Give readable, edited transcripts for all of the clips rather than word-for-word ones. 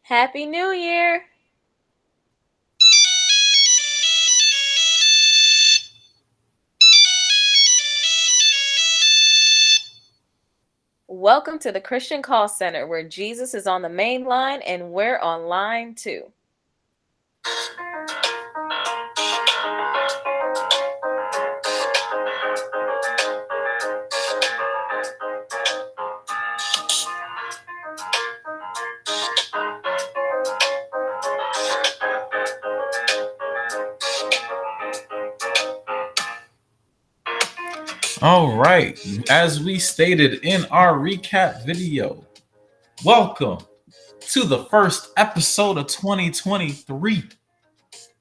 Happy New Year! Welcome to the Christian Call Center, where Jesus is on the main line and we're on line too. All right. As we stated in our recap video, welcome to the first episode of 2023.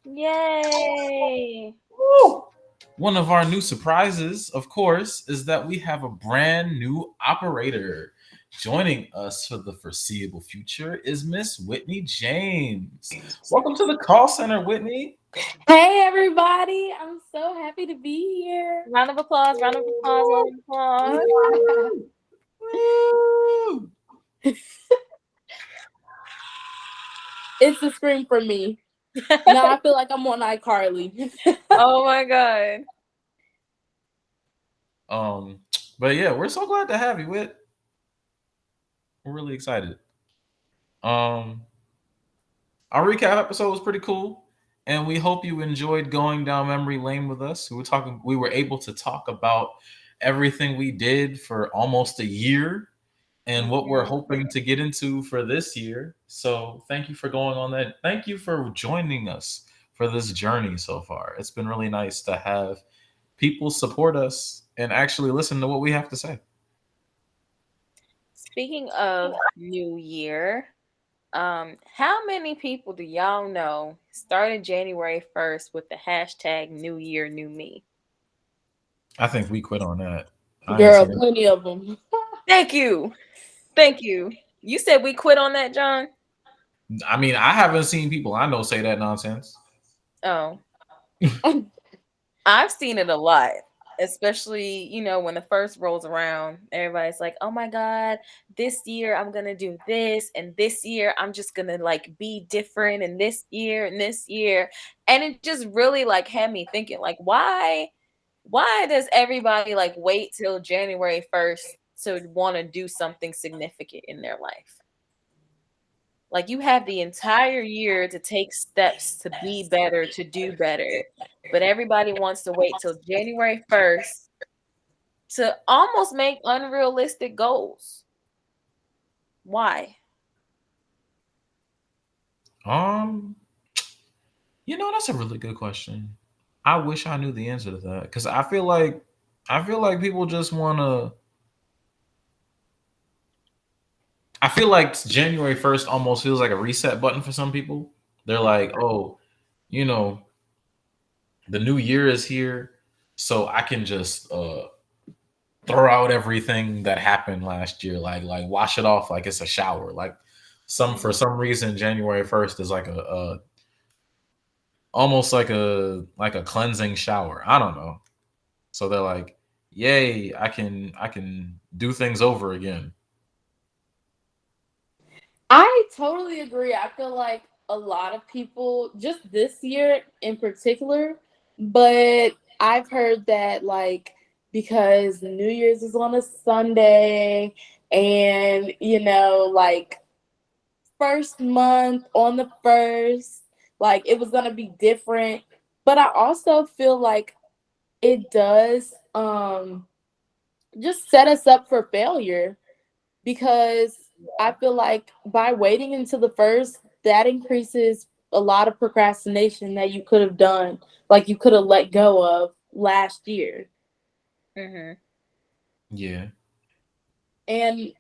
Yay! Woo! One of our new surprises, of course, is that we have a brand new operator. Joining us for the foreseeable future is Miss Whitney James. Welcome to the call center, Whitney. Hey everybody, I'm so happy to be here. Round of applause, round of applause, round of applause. Woo! It's a scream for me. Now I feel like I'm on iCarly. Oh my god. But yeah, we're so glad to have you, Whit. We're really excited. Um, our recap episode was pretty cool, and we hope you enjoyed going down memory lane with us. We were able to talk about everything we did for almost a year and what we're hoping to get into for this year. So thank you for going on that. Thank you for joining us for this journey so far. It's been really nice to have people support us and actually listen to what we have to say. Speaking of New Year, how many people do y'all know started January 1st with the hashtag New Year, New Me? I think we quit on that. I ain't Girl, seen it. plenty of them. Thank you. Thank you. You said we quit on that, John? I mean, I haven't seen people I know say that nonsense. Oh. I've seen it a lot, especially, when the first rolls around, everybody's like, "Oh my god, this year I'm going to do this and this year I'm just going to like be different and this year and this year." And it just really like had me thinking like why does everybody like wait till January 1st to want to do something significant in their life? Like you have the entire year to take steps to be better, to do better. But everybody wants to wait till January 1st to almost make unrealistic goals. Why? Um, that's a really good question. I wish I knew the answer to that because I feel like people just want to. I feel like January 1st almost feels like a reset button for some people. They're like, oh, you know, the new year is here, so I can just throw out everything that happened last year, like wash it off like it's a shower. Like for Mhm. some reason, January 1st is like a almost like a cleansing shower. I don't know. So they're like, "Yay, I can do things over again." I totally agree. I feel like a lot of people, just this year in particular, but I've heard that like because New Year's is on a Sunday and like first month on the first, like it was gonna be different. But I also feel like it does just set us up for failure because I feel like by waiting until the first, that increases a lot of procrastination that you could have done, like you could have let go of last year. Mhm. Yeah. And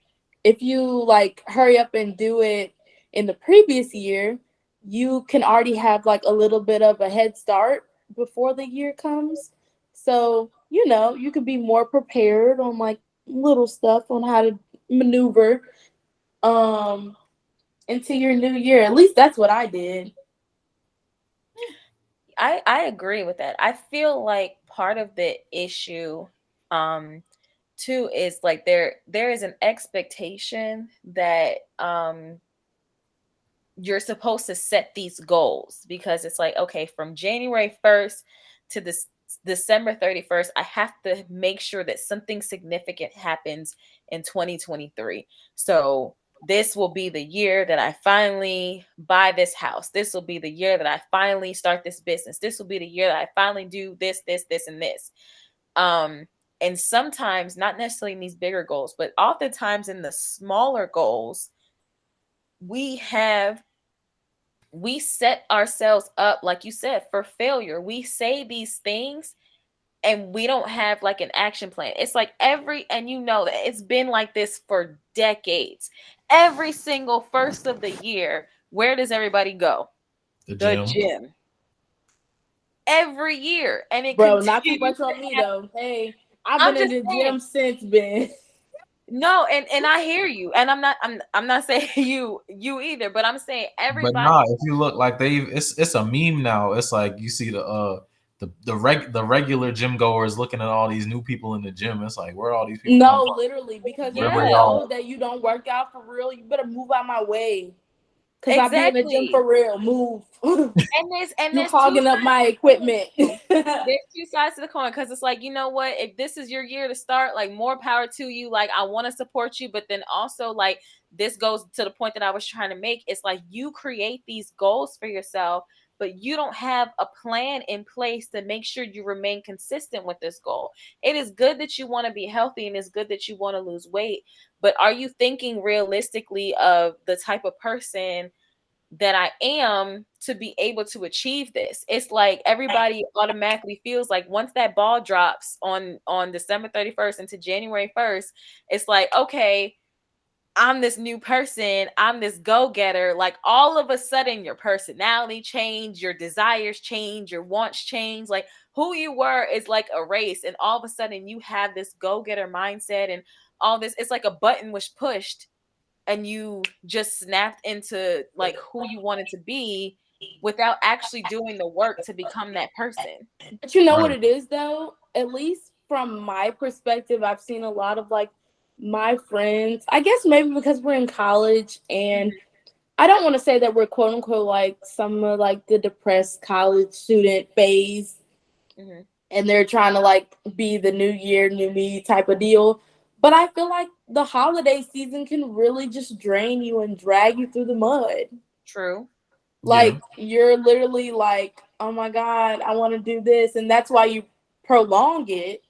if you like hurry up and do it in the previous year, you can already have like a little bit of a head start before the year comes. So, you could be more prepared on like little stuff on how to maneuver um into your new year. At least that's what I did. I agree with that. I feel like part of the issue um too is like there is an expectation that you're supposed to set these goals, because it's like, okay, from January 1st to this December 31st, I have to make sure that something significant happens in 2023. So this will be the year that I finally buy this house. This will be the year that I finally start this business. This will be the year that I finally do this, and this. And sometimes, not necessarily in these bigger goals, but oftentimes in the smaller goals, we set ourselves up, like you said, for failure. We say these things and we don't have like an action plan. It's like and you know that it's been like this for decades. Every single first of the year, where does everybody go? The gym. Every year. And it Bro, not too continues much on me though. Hey, I've I'm been in just the saying. gym since then. No, and I hear you, and I'm not saying you either, but I'm saying But everybody. nah, if you look like it's a meme now. It's like you see the regular gym goers looking at all these new people in the gym. It's like, where all these people come No, from? literally, because Yeah. if you know that you don't work out for real, you better move out my way. Because I be in the gym Exactly. for real. Move. And You there's hogging up my equipment. there's two sides to the coin, because it's like, you know what, if this is your year to start, like, more power to you. Like, I want to support you, but then also, like, this goes to the point that I was trying to make. It's like, you create these goals for yourself, but you don't have a plan in place to make sure you remain consistent with this goal. It is good that you want to be healthy, and it's good that you want to lose weight, but are you thinking realistically of the type of person that I am to be able to achieve this? It's like everybody automatically feels like once that ball drops on December 31st into January 1st, it's like, okay, I'm this new person, I'm this go-getter. Like, all of a sudden your personality change, your desires change, your wants change. Like, who you were is like erased, and all of a sudden you have this go-getter mindset, and all this, it's like a button was pushed and you just snapped into like who you wanted to be without actually doing the work to become that person. But you know what Right. it is though? At least from my perspective, I've seen a lot of like my friends. I guess maybe because we're in college, and I don't want to say that we're quote unquote like some of like the depressed college student phase, Mm-hmm. and they're trying to like be the new year, new me type of deal. But I feel like the holiday season can really just drain you and drag you through the mud. True. Like, Yeah. you're literally like, oh my God, I want to do this. And that's why you prolong it.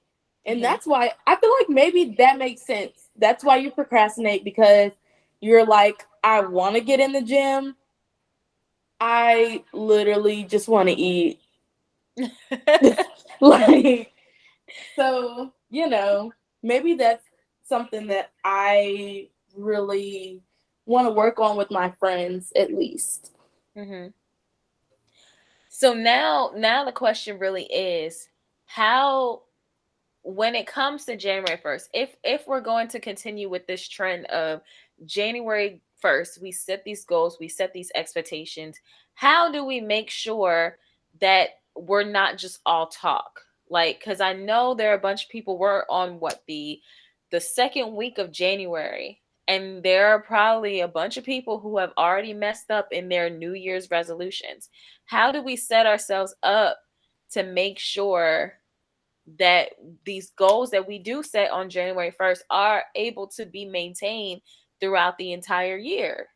And that's why I feel like maybe that makes sense. That's why you procrastinate, because you're like, I want to get in the gym. I literally just want to eat. Like, so, you know, maybe that's something that I really want to work on with my friends at least. Mm-hmm. So now the question really is, how, when it comes to January 1st, if we're going to continue with this trend of January 1st, we set these goals, we set these expectations, how do we make sure that we're not just all talk? Like, because I know there are a bunch of people, we're on the second week of January, and there are probably a bunch of people who have already messed up in their New Year's resolutions. How do we set ourselves up to make sure that these goals that we do set on January 1st are able to be maintained throughout the entire year?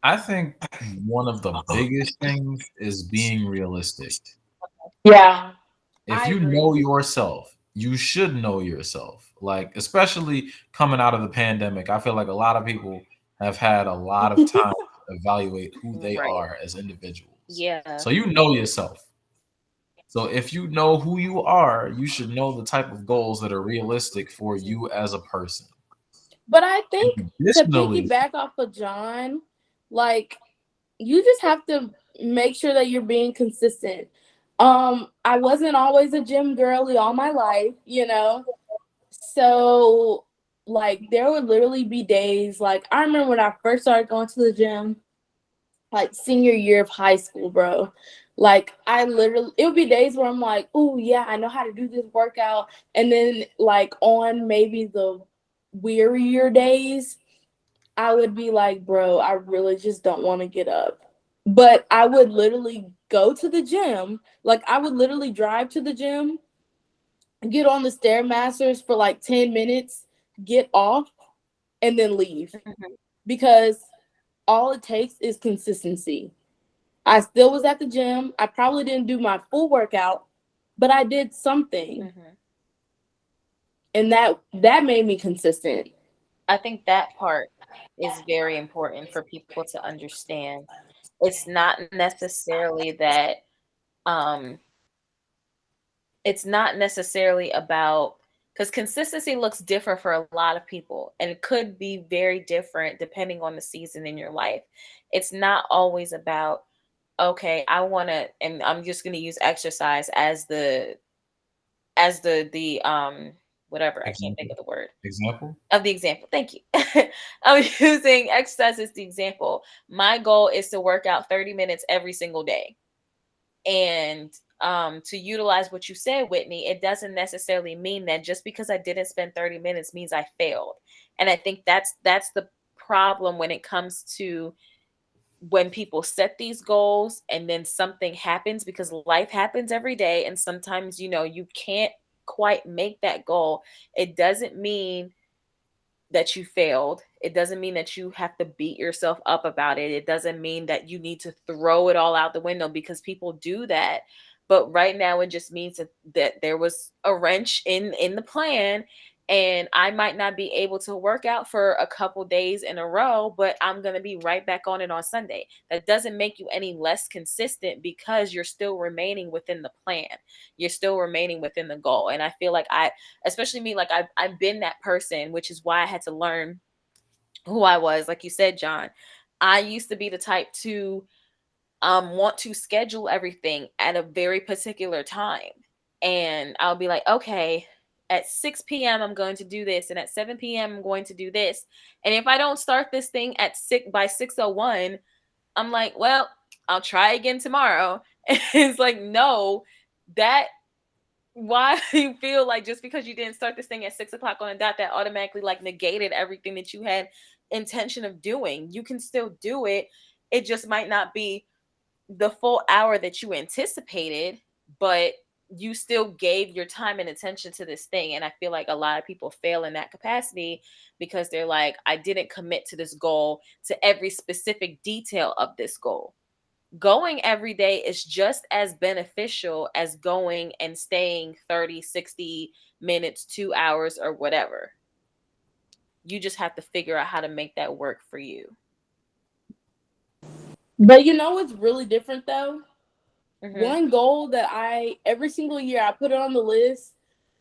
I think one of the biggest things is being realistic. Yeah, If I you agree. know yourself, you should know yourself. Like, especially coming out of the pandemic, I feel like a lot of people have had a lot of time to evaluate who they Right. are as individuals. Yeah. So you know yourself. So if you know who you are, you should know the type of goals that are realistic for you as a person. But I think to Additionally, piggyback off of John, like, you just have to make sure that you're being consistent. I wasn't always a gym girly all my life, you know. So like there would literally be days, like I remember when I first started going to the gym, like senior year of high school, bro. Like I literally, it would be days where I'm like, oh yeah, I know how to do this workout. And then like on maybe the wearier days, I would be like, bro, I really just don't want to get up. But I would literally go to the gym. Like, I would literally drive to the gym, get on the Stairmasters for like 10 minutes, get off, and then leave. Mhm. Because all it takes is consistency. I still was at the gym. I probably didn't do my full workout, but I did something. Mhm. And that made me consistent. I think that part is very important for people to understand. It's not necessarily that um it's not necessarily about, because consistency looks different for a lot of people and it could be very different depending on the season in your life. It's not always about, okay, I want to, and I'm just going to use exercise as the whatever, I can't think Example. of the word Example. of the example. Thank you. I'm using exercise as the example. My goal is to work out 30 minutes every single day. And to utilize what you said, Whitney, it doesn't necessarily mean that just because I didn't spend 30 minutes means I failed. And I think that's the problem when it comes to when people set these goals and then something happens, because life happens every day and sometimes you can't quite make that goal. It doesn't mean that you failed. It doesn't mean that you have to beat yourself up about it. It doesn't mean that you need to throw it all out the window, because people do that. But right now it just means that there was a wrench in the plan, and I might not be able to work out for a couple days in a row, but I'm going to be right back on it on Sunday. That doesn't make you any less consistent, because you're still remaining within the plan. You're still remaining within the goal. And I feel like especially me, like I've been that person, which is why I had to learn who I was. Like you said, John, I used to be the type to want to schedule everything at a very particular time. And I'll be like, okay, at 6 p.m. I'm going to do this, and at 7 p.m. I'm going to do this. And if I don't start this thing at 6:01, I'm like, well, I'll try again tomorrow. And it's like, no, that why you feel like just because you didn't start this thing at 6 o'clock on a dot, that automatically like negated everything that you had intention of doing. You can still do it. It just might not be the full hour that you anticipated, but you still gave your time and attention to this thing. And I feel like a lot of people fail in that capacity because they're like, I didn't commit to this goal, to every specific detail of this goal. Going every day is just as beneficial as going and staying 30, 60 minutes, 2 hours, or whatever. You just have to figure out how to make that work for you. But you know what's really different though? Mm-hmm. One goal that every single year I put it on the list,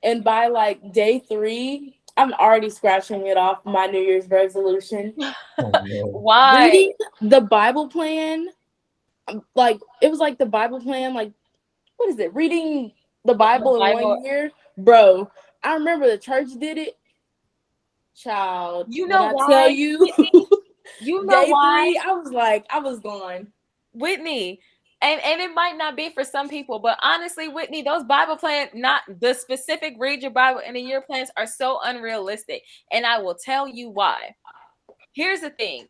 and by like day 3, I'm already scratching it off my New Year's resolution. Oh, no. Why? Reading the Bible plan, like it was like the Bible plan, like what is it? Reading the Bible in Bible. 1 year, bro. I remember the church did it. Child, You when know I why? tell you, You know day why? 3, I was like, I was gone. Whitney. And it might not be for some people, but honestly, Whitney, those Bible plans, not the specific read your Bible in a year plans, are so unrealistic. And I will tell you why. Here's the thing.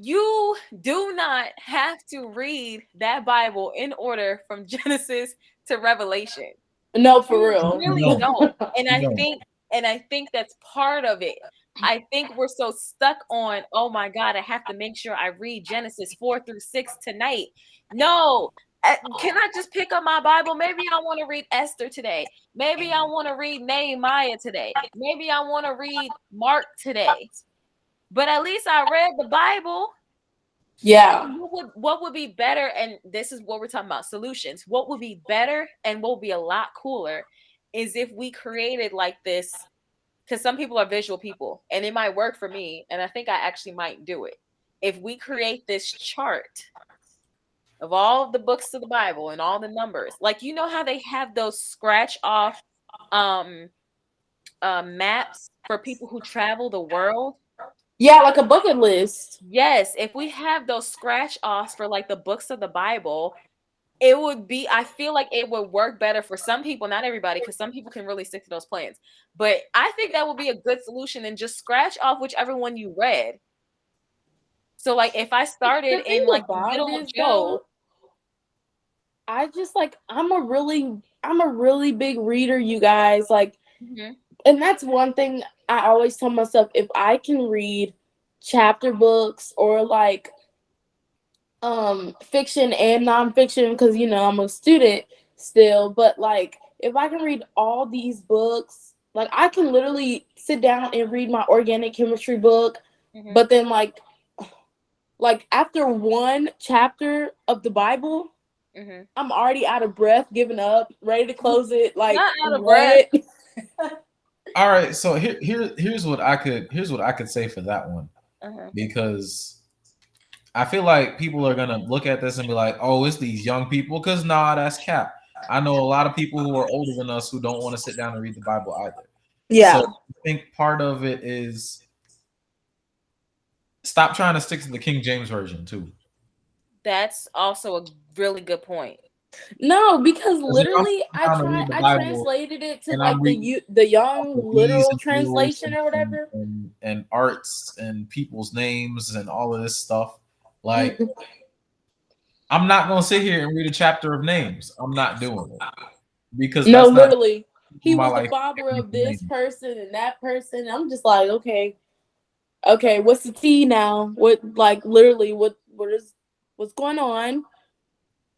You do not have to read that Bible in order from Genesis to Revelation. No, for You real. really don't. And I No. think that's part of it. I think we're so stuck on, oh my God, I have to make sure I read Genesis 4-6 tonight. No. Can I just pick up my Bible? Maybe I want to read Esther today. Maybe I want to read Nehemiah today. Maybe I want to read Mark today. But at least I read the Bible. Yeah. What would be better? And this is what we're talking about, solutions. What would be better and what would be a lot cooler is if we created like this, because some people are visual people and it might work for me. And I think I actually might do it. If we create this chart of all of the books of the Bible and all the numbers, like, you know how they have those scratch off maps for people who travel the world? Yeah, like a bucket list. Yes, if we have those scratch offs for like the books of the Bible, it would be, I feel like it would work better for some people, not everybody, because some people can really stick to those plans. But I think that would be a good solution, and just scratch off whichever one you read So like if I The started thing in like the about it middle of is Job, though, I just like I'm a really big reader, you guys. Like, mhm, and that's one thing I always tell myself, if I can read chapter books or like fiction and nonfiction, because I'm a student still, but like if I can read all these books, like I can literally sit down and read my organic chemistry book, mhm, but then like after one chapter of the Bible, mhm. I'm already out of breath, giving up, ready to close it. Not Like out of breath. what? All right, so here's what I could say for that one, Uh-huh. because I feel like people are gonna look at this and be like, "Oh, it's these young people," because nah, that's cap. I know a lot of people who are older than us who don't want to sit down and read the Bible either. So Yeah. I think part of it is stop trying to stick to the King James version too. That's also a really good point. No, because Because if I'm literally sitting down to read the I Bible translated it to and I'm like reading the young these literal and those translation or whatever. and arts and people's names and all of this stuff, like I'm not gonna sit here and read a chapter of names. I'm not doing it because No, that's not literally. He my was the life. father of this person and that person. I'm just like, okay, what's the tea now? What like literally what's going on?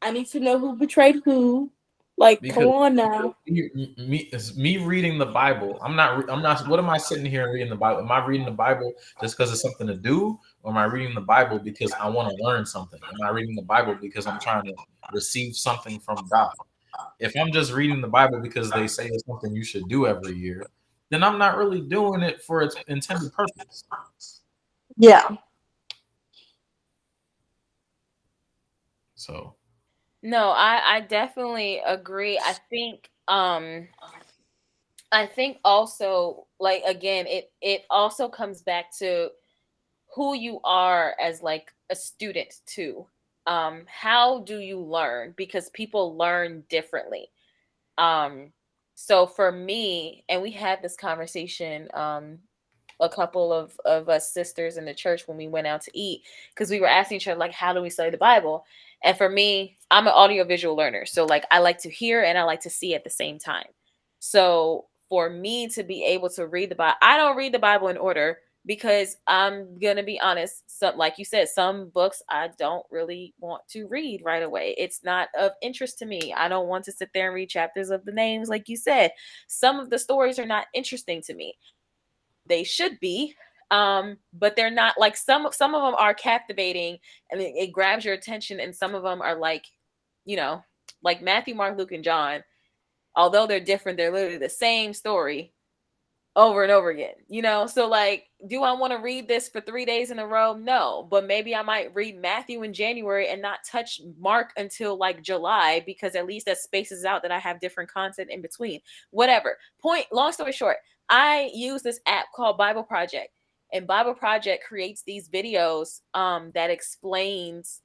I need to know who betrayed who. Like, come Because on now. me reading the Bible, I'm not. What am I sitting here and reading the Bible? Am I reading the Bible just because it's something to do, or am I reading the Bible because I want to learn something? Am I reading the Bible because I'm trying to receive something from God? If I'm just reading the Bible because they say it's something you should do every year, then I'm not really doing it for its intended purpose. Yeah. So No, I definitely agree. I think also like again it also comes back to who you are as like a student too. How do you learn? Because people learn differently. Um so for me, and we had this conversation a couple of us sisters in the church when we went out to eat, because we were asking each other like how do we study the Bible. And for me, I'm an audiovisual learner, so like I like to hear and I like to see at the same time. So for me to be able to read the Bible, I don't read the Bible in order, because I'm gonna be honest, some like you said, some books I don't really want to read right away. It's not of interest to me. I don't want to sit there and read chapters of the names like you said. Some of the stories are not interesting to me. They should be, but they're not. Like some of them are captivating and it grabs your attention, and some of them are like, you know, like Matthew, Mark, Luke, and John, although they're different, they're literally the same story over and over again, so like, do I want to read this for 3 days in a row? No, but maybe I might read Matthew in January and not touch Mark until like July, because at least that spaces out that I have different content in between. Whatever. Point long story short, I use this app called Bible Project, and Bible Project creates these videos that explains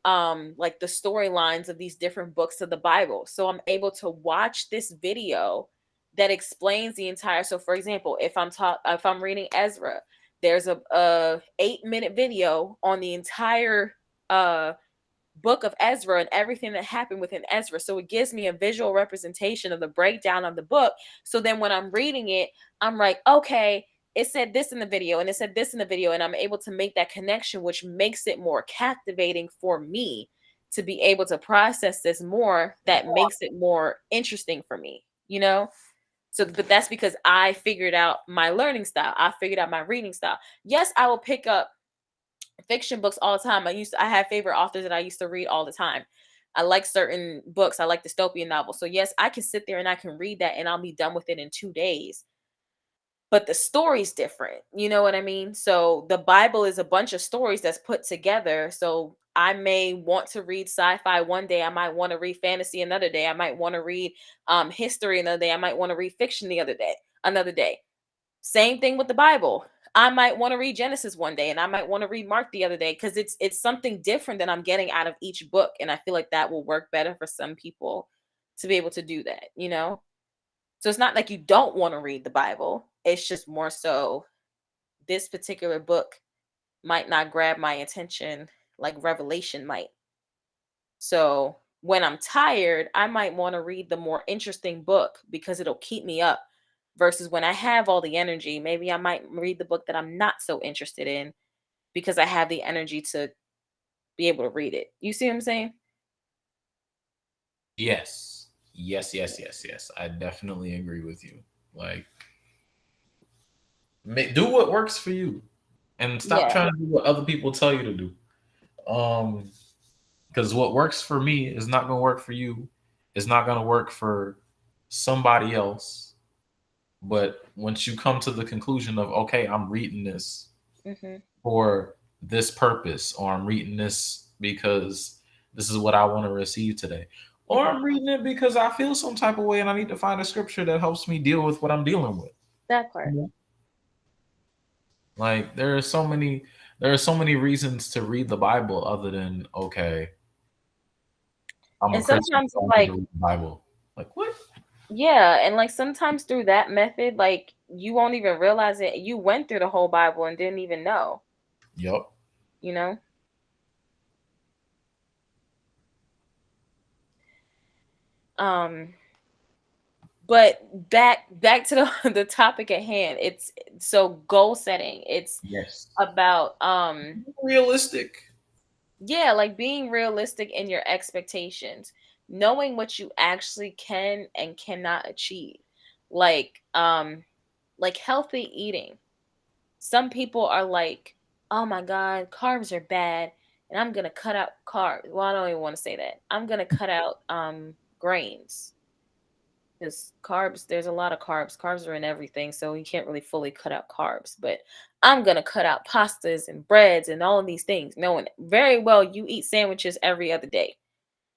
like the storylines of these different books of the Bible. So I'm able to watch this video that explains the entire. So for example, if I'm reading Ezra, there's a 8-minute video on the entire book of Ezra and everything that happened within Ezra. So it gives me a visual representation of the breakdown of the book. So then when I'm reading it, I'm like, okay, it said this in the video and it said this in the video, and I'm able to make that connection, which makes it more captivating for me to be able to process this more. That makes it more interesting for me. So, but that's because I figured out my learning style. I figured out my reading style. Yes, I will pick up fiction books all the time. I have favorite authors that I used to read all the time. I like certain books. I like dystopian novels. So yes, I can sit there and I can read that and I'll be done with it in 2 days. But the story's different. You know what I mean? So the Bible is a bunch of stories that's put together. So I may want to read sci-fi one day. I might want to read fantasy another day. I might want to read history another day. I might want to read fiction the other day, another day. Same thing with the Bible. I might want to read Genesis one day and I might want to read Mark the other day, because it's something different that I'm getting out of each book, and I feel like that will work better for some people to be able to do that. So it's not like you don't want to read the Bible. It's just more so this particular book might not grab my attention like revelation might. So when I'm tired, I might want to read the more interesting book because it'll keep me up. Versus when I have all the energy, maybe I might read the book that I'm not so interested in because I have the energy to be able to read it. You see what I'm saying? Yes. Yes. I definitely agree with you. Like, do what works for you and stop Yeah. trying to do what other people tell you to do. Because what works for me is not going to work for you. It's not going to work for somebody else. But once you come to the conclusion of, okay, I'm reading this Hmm. for this purpose, or I'm reading this because this is what I want to receive today, or Hmm. I'm reading it because I feel some type of way and I need to find a scripture that helps me deal with what I'm dealing with. That part. Like there are so many reasons to read the Bible other than, okay, I'm a And Christian, sometimes so it's I need to like, read the Bible. Like what? yeah, and like sometimes through that method, like you won't even realize it. You went through the whole Bible and didn't even know, Yep. you know? Um, but back to the topic at hand. It's so goal setting. It's Yes. about Realistic. yeah, like being realistic in your expectations, knowing what you actually can and cannot achieve. Like like healthy eating. Some people are like, "Oh my god, carbs are bad and I'm going to cut out carbs." Well, I don't even want to say that. I'm going to cut out grains. Because carbs, there's a lot of carbs. Carbs are in everything, so you can't really fully cut out carbs. But I'm gonna cut out pastas and breads and all of these things, knowing very well you eat sandwiches every other day.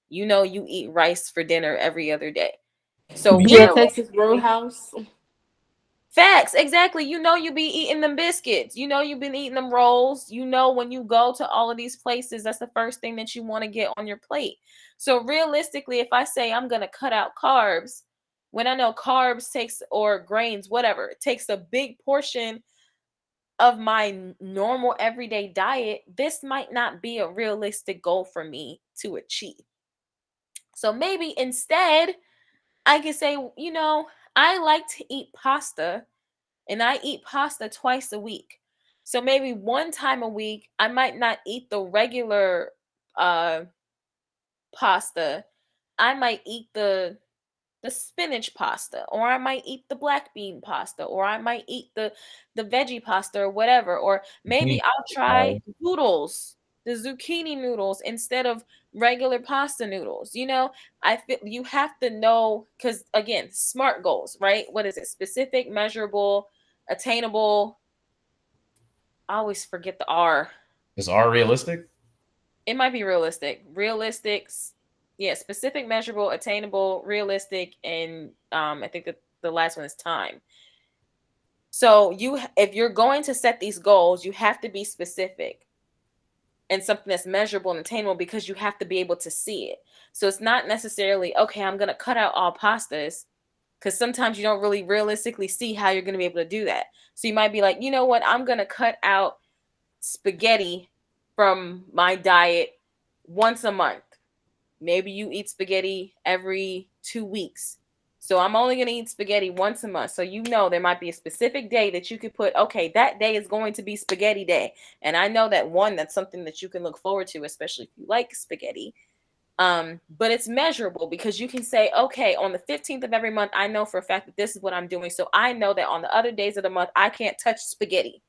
You know you eat rice for dinner every other day. So Yeah, Texas realistically, Roadhouse. facts, exactly. You know you be eating them biscuits. You know you've been eating them rolls. You know when you go to all of these places, that's the first thing that you want to get on your plate. So realistically, if I say I'm gonna cut out carbs, when I know carbs takes or grains, whatever, it takes a big portion of my normal everyday diet, this might not be a realistic goal for me to achieve. So maybe instead, I can say, you know, I like to eat pasta and I eat pasta twice a week. So maybe one time a week, I might not eat the regular uh pasta. I might eat the spinach pasta, or I might eat the black bean pasta, or I might eat the veggie pasta or whatever, or maybe I'll try noodles, the zucchini noodles instead of regular pasta noodles. You know, I feel you have to know, cuz again, SMART goals, right? What is it? Specific, measurable, attainable. I always forget the R. Is R realistic? It might be realistic. Yeah, specific, measurable, attainable, realistic, and I think that the last one is time. So if you're going to set these goals, you have to be specific and something that's measurable and attainable because you have to be able to see it. So it's not necessarily, okay, I'm going to cut out all pastas, because sometimes you don't really realistically see how you're going to be able to do that. So you might be like, you know what, I'm going to cut out spaghetti from my diet once a month. Maybe you eat spaghetti every 2 weeks. So I'm only going to eat spaghetti once a month. So you know there might be a specific day that you could put, okay, that day is going to be spaghetti day. And I know that that's something that you can look forward to, especially if you like spaghetti. But it's measurable because you can say, okay, on the 15th of every month, I know for a fact that this is what I'm doing. So I know that on the other days of the month, I can't touch spaghetti.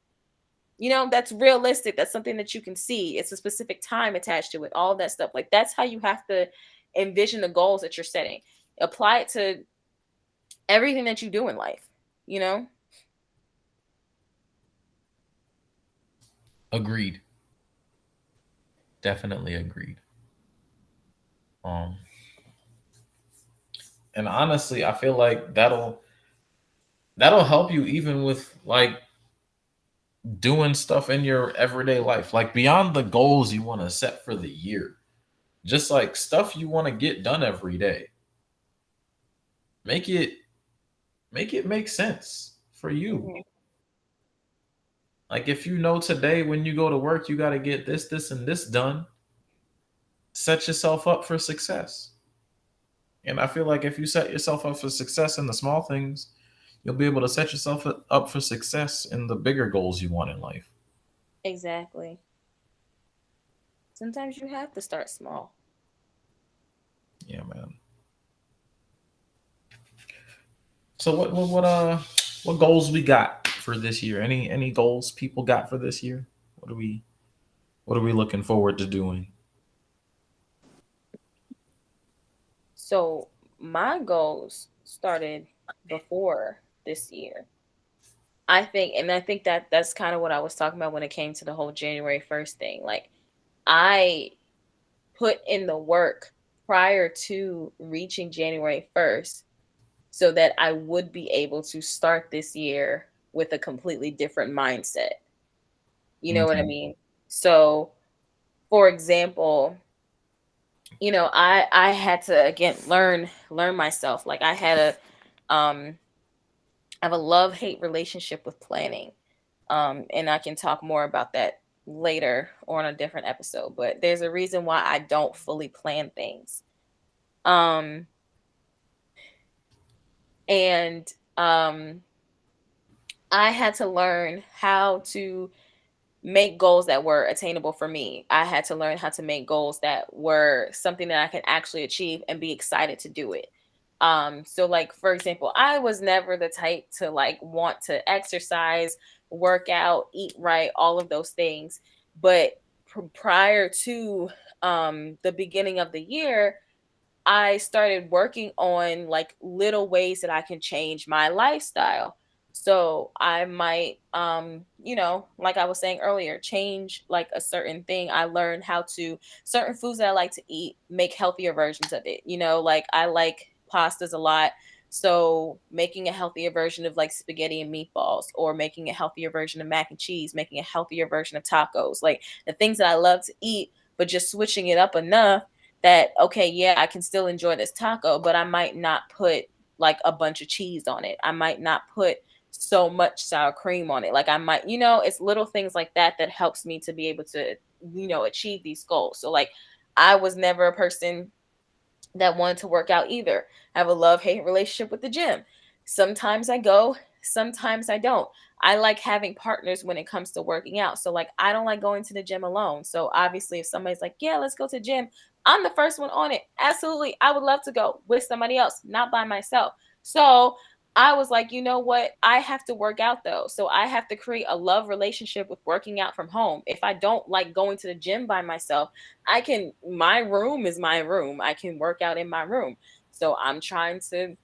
You know, that's realistic. That's something that you can see. It's a specific time attached to it, all that stuff. Like that's how you have to envision the goals that you're setting. Apply it to everything that you do in life, you know? Agreed. Definitely agreed. Um, and honestly, I feel like that'll help you even with like doing stuff in your everyday life, like beyond the goals you want to set for the year. Just like stuff you want to get done every day. Make it make sense for you. Mhm. Like if you know today when you go to work, you got to get this, this, and this done, set yourself up for success. And I feel like if you set yourself up for success in the small things, you'll be able to set yourself up for success in the bigger goals you want in life. Exactly. Sometimes you have to start small. Yeah, man. So what goals we got for this year? Any goals people got for this year? What are we looking forward to doing? So my goals started before this year. I think that that's kind of what I was talking about when it came to the whole January 1st thing. Like I put in the work prior to reaching January 1st so that I would be able to start this year with a completely different mindset. You know what I Okay. mean? So, for example, I had to again learn myself. Like I have a love-hate relationship with planning. And I can talk more about that later or on a different episode, but there's a reason why I don't fully plan things. Um and I had to learn how to make goals that were attainable for me. I had to learn how to make goals that were something that I can actually achieve and be excited to do it. So like for example, I was never the type to like want to exercise, work out, eat right, all of those things. But prior to the beginning of the year, I started working on like little ways that I can change my lifestyle. So I might like I was saying earlier, change like a certain thing. I learned how to certain foods that I like to eat, make healthier versions of it. Like I like pastas a lot. So making a healthier version of like spaghetti and meatballs, or making a healthier version of mac and cheese, making a healthier version of tacos, like the things that I love to eat, but just switching it up enough that okay, yeah, I can still enjoy this taco, but I might not put like a bunch of cheese on it. I might not put so much sour cream on it. Like I might, it's little things like that that helps me to be able to, achieve these goals. So like I was never a person that wanted to work out either. I have a love-hate relationship with the gym. Sometimes I go, sometimes I don't. I like having partners when it comes to working out. So like I don't like going to the gym alone. So obviously if somebody's like, "Yeah, let's go to the gym." I'm the first one on it. Absolutely. I would love to go with somebody else, not by myself. So I was like, you know what? I have to work out though. So I have to create a love relationship with working out from home. If I don't like going to the gym by myself, my room is my room. I can work out in my room. So I'm trying to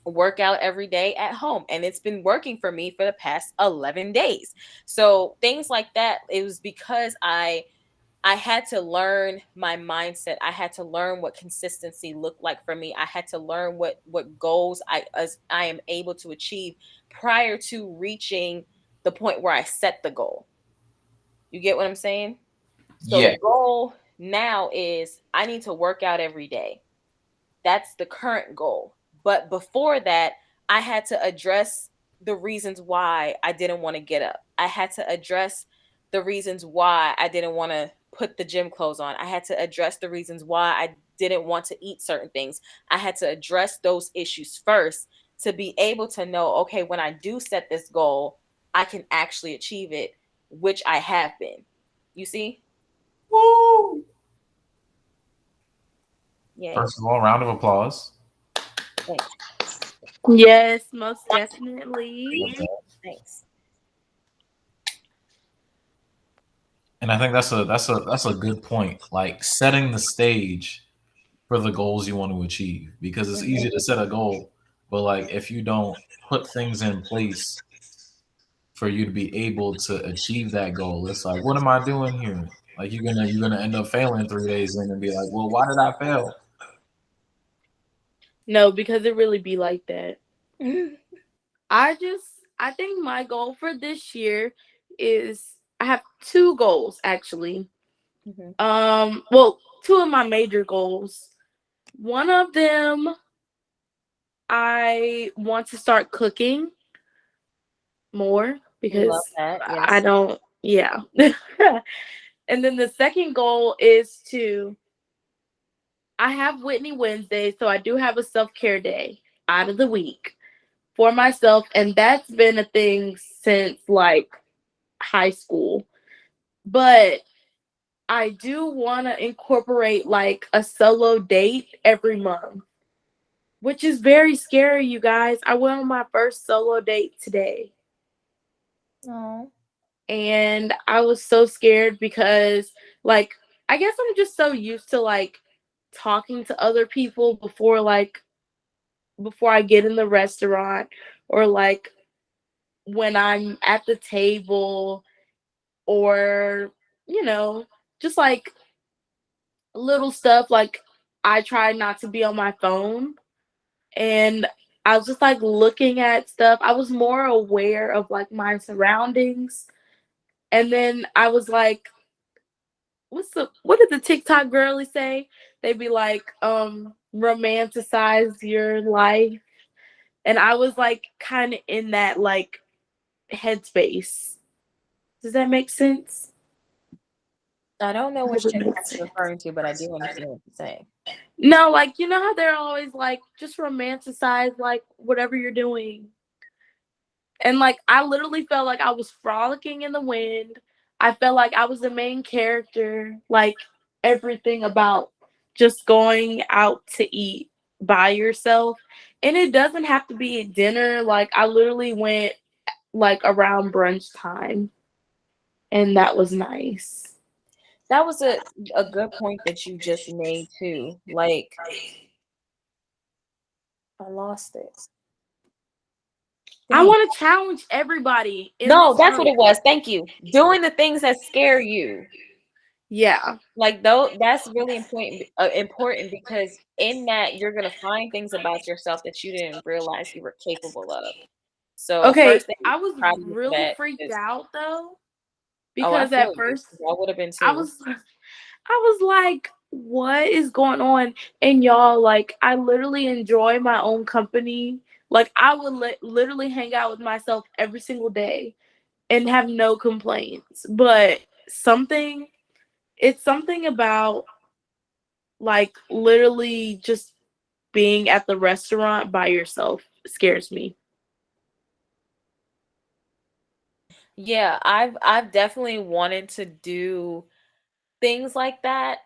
work out every day at home, and it's been working for me for the past 11 days. So things like that, it was because I had to learn my mindset. I had to learn what consistency looked like for me. I had to learn what goals I am able to achieve prior to reaching the point where I set the goal. You get what I'm saying? So the Yeah. goal now is I need to work out every day. That's the current goal. But before that, I had to address the reasons why I didn't want to get up. I had to address the reasons why I didn't want to put the gym clothes on. I had to address the reasons why I didn't want to eat certain things. I had to address those issues first to be able to know, okay, when I do set this goal, I can actually achieve it, which I have been. You see? Woo! Yay. First of all, round of applause. Thanks. Yes, most definitely. Thanks. And I think that's a good point. Like setting the stage for the goals you want to achieve, because it's easy to set a goal, but like if you don't put things in place for you to be able to achieve that goal, it's like, what am I doing here? Like you're gonna end up failing 3 days in and be like, well, why did I fail? No, because it really be like that. I think my goal for this year is I have two goals actually. Mhm. Well, two of my major goals. One of them, I want to start cooking more. We love because that. I Yes. don't, yeah. And then the second goal is I have Whitney Wednesday, so I do have a self care day out of the week for myself. And that's been a thing since like high school. But I do want to incorporate like a solo date every month, which is very scary, you guys. I went on my first solo date today. Oh. And I was so scared because, like, I guess I'm just so used to like talking to other people before I get in the restaurant, or like when I'm at the table, or you know, just like little stuff. Like, I try not to be on my phone, and I was just like looking at stuff. I was more aware of like my surroundings. And then I was like, what did the TikTok girlies say? They'd be like, romanticize your life. And I was like kind of in that like headspace. Does that make sense? I don't know I hope which it TikTok makes you're sense. referring to, but I do understand what you're saying. No, like, you know how they're always like, just romanticize like whatever you're doing. And like, I literally felt like I was frolicking in the wind. I felt like I was the main character. Like, everything about just going out to eat by yourself. And it doesn't have to be at dinner. Like, I literally went like around brunch time, and that was nice. That was a good point that you just made too. Like, I lost it. I Dang. want to challenge everybody in No, this that's what room. it was. Thank you. Doing the things that scare you. Yeah. Like, though, that's really important because in that you're gonna find things about yourself that you didn't realize you were capable of. So Okay, first thing, I was proud of you for really that. freaked out though, Oh, I because feel at you. first I would have been I too. was I was like, what is going on? And y'all, like, I literally enjoy my own company. Like, I would literally hang out with myself every single day and have no complaints. But it's something about like literally just being at the restaurant by yourself scares me. Yeah, I've definitely wanted to do things like that.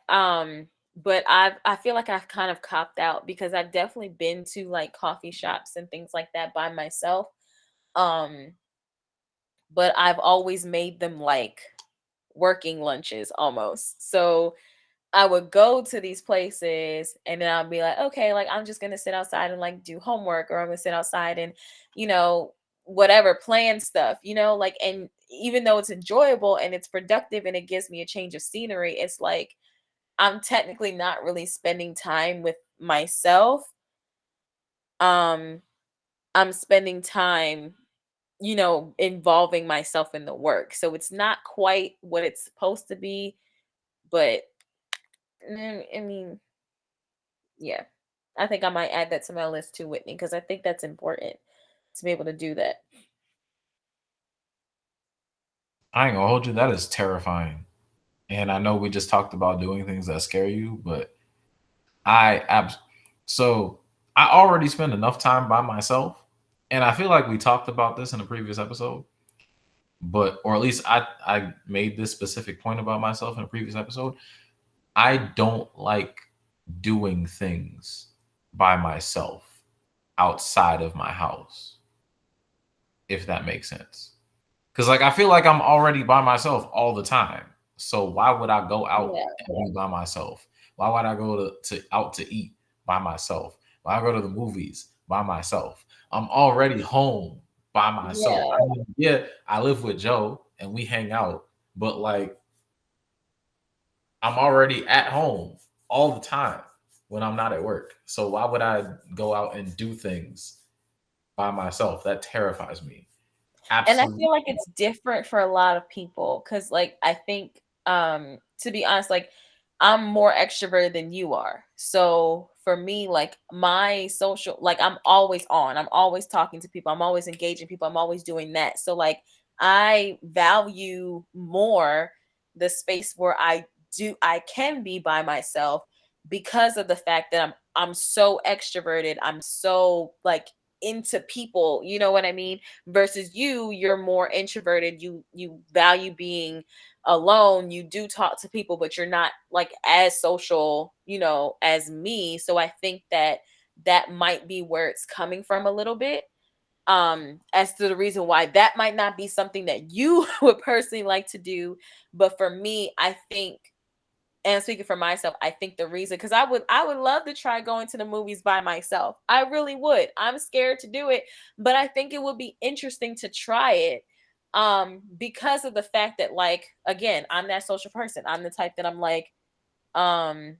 But I feel like I've kind of copped out because I've definitely been to like coffee shops and things like that by myself. Um, but I've always made them like working lunches almost. So I would go to these places and then I'll be like, okay, like I'm just gonna sit outside and like do homework, or I'm gonna sit outside and, you know, whatever, plan stuff, like, and even though it's enjoyable and it's productive and it gives me a change of scenery, it's like I'm technically not really spending time with myself. Um, I'm spending time, involving myself in the work. So it's not quite what it's supposed to be, but I mean, yeah. I think I might add that to my list too, Whitney, because I think that's important to be able to do that. I ain't gonna hold you. That is terrifying. And I know we just talked about doing things that scare you, but I abs so I already spend enough time by myself, and I feel like we talked about this in a previous episode, but or at least I made this specific point about myself in a previous episode. I don't like doing things by myself outside of my house, if that makes sense. Because like I feel like I'm already by myself all the time. So why would I go out Yeah. and be by myself? Why would I go to out to eat by myself? Why I go to the movies by myself? I'm already home by myself. Yeah. I mean, yeah, I live with Joe and we hang out, but like I'm already at home all the time when I'm not at work. So why would I go out and do things by myself? That terrifies me. And I Absolutely. feel like it's different for a lot of people because, like, I think, to be honest, like, I'm more extroverted than you are. So for me, like, my social, like, I'm always on, I'm always talking to people, I'm always engaging people, I'm always doing that. So, like, I value more the space where I can be by myself because of the fact that I'm so extroverted. I'm so like into people, you know what I mean? Versus you're more introverted. You value being alone. You do talk to people, but you're not like as social, as me. So I think that that might be where it's coming from a little bit, as to the reason why that might not be something that you would personally like to do. But for me, I think, and speaking for myself, I think the reason, because I would love to try going to the movies by myself. I really would. I'm scared to do it, but I think it would be interesting to try it, because of the fact that, like, again, I'm that social person. I'm the type that um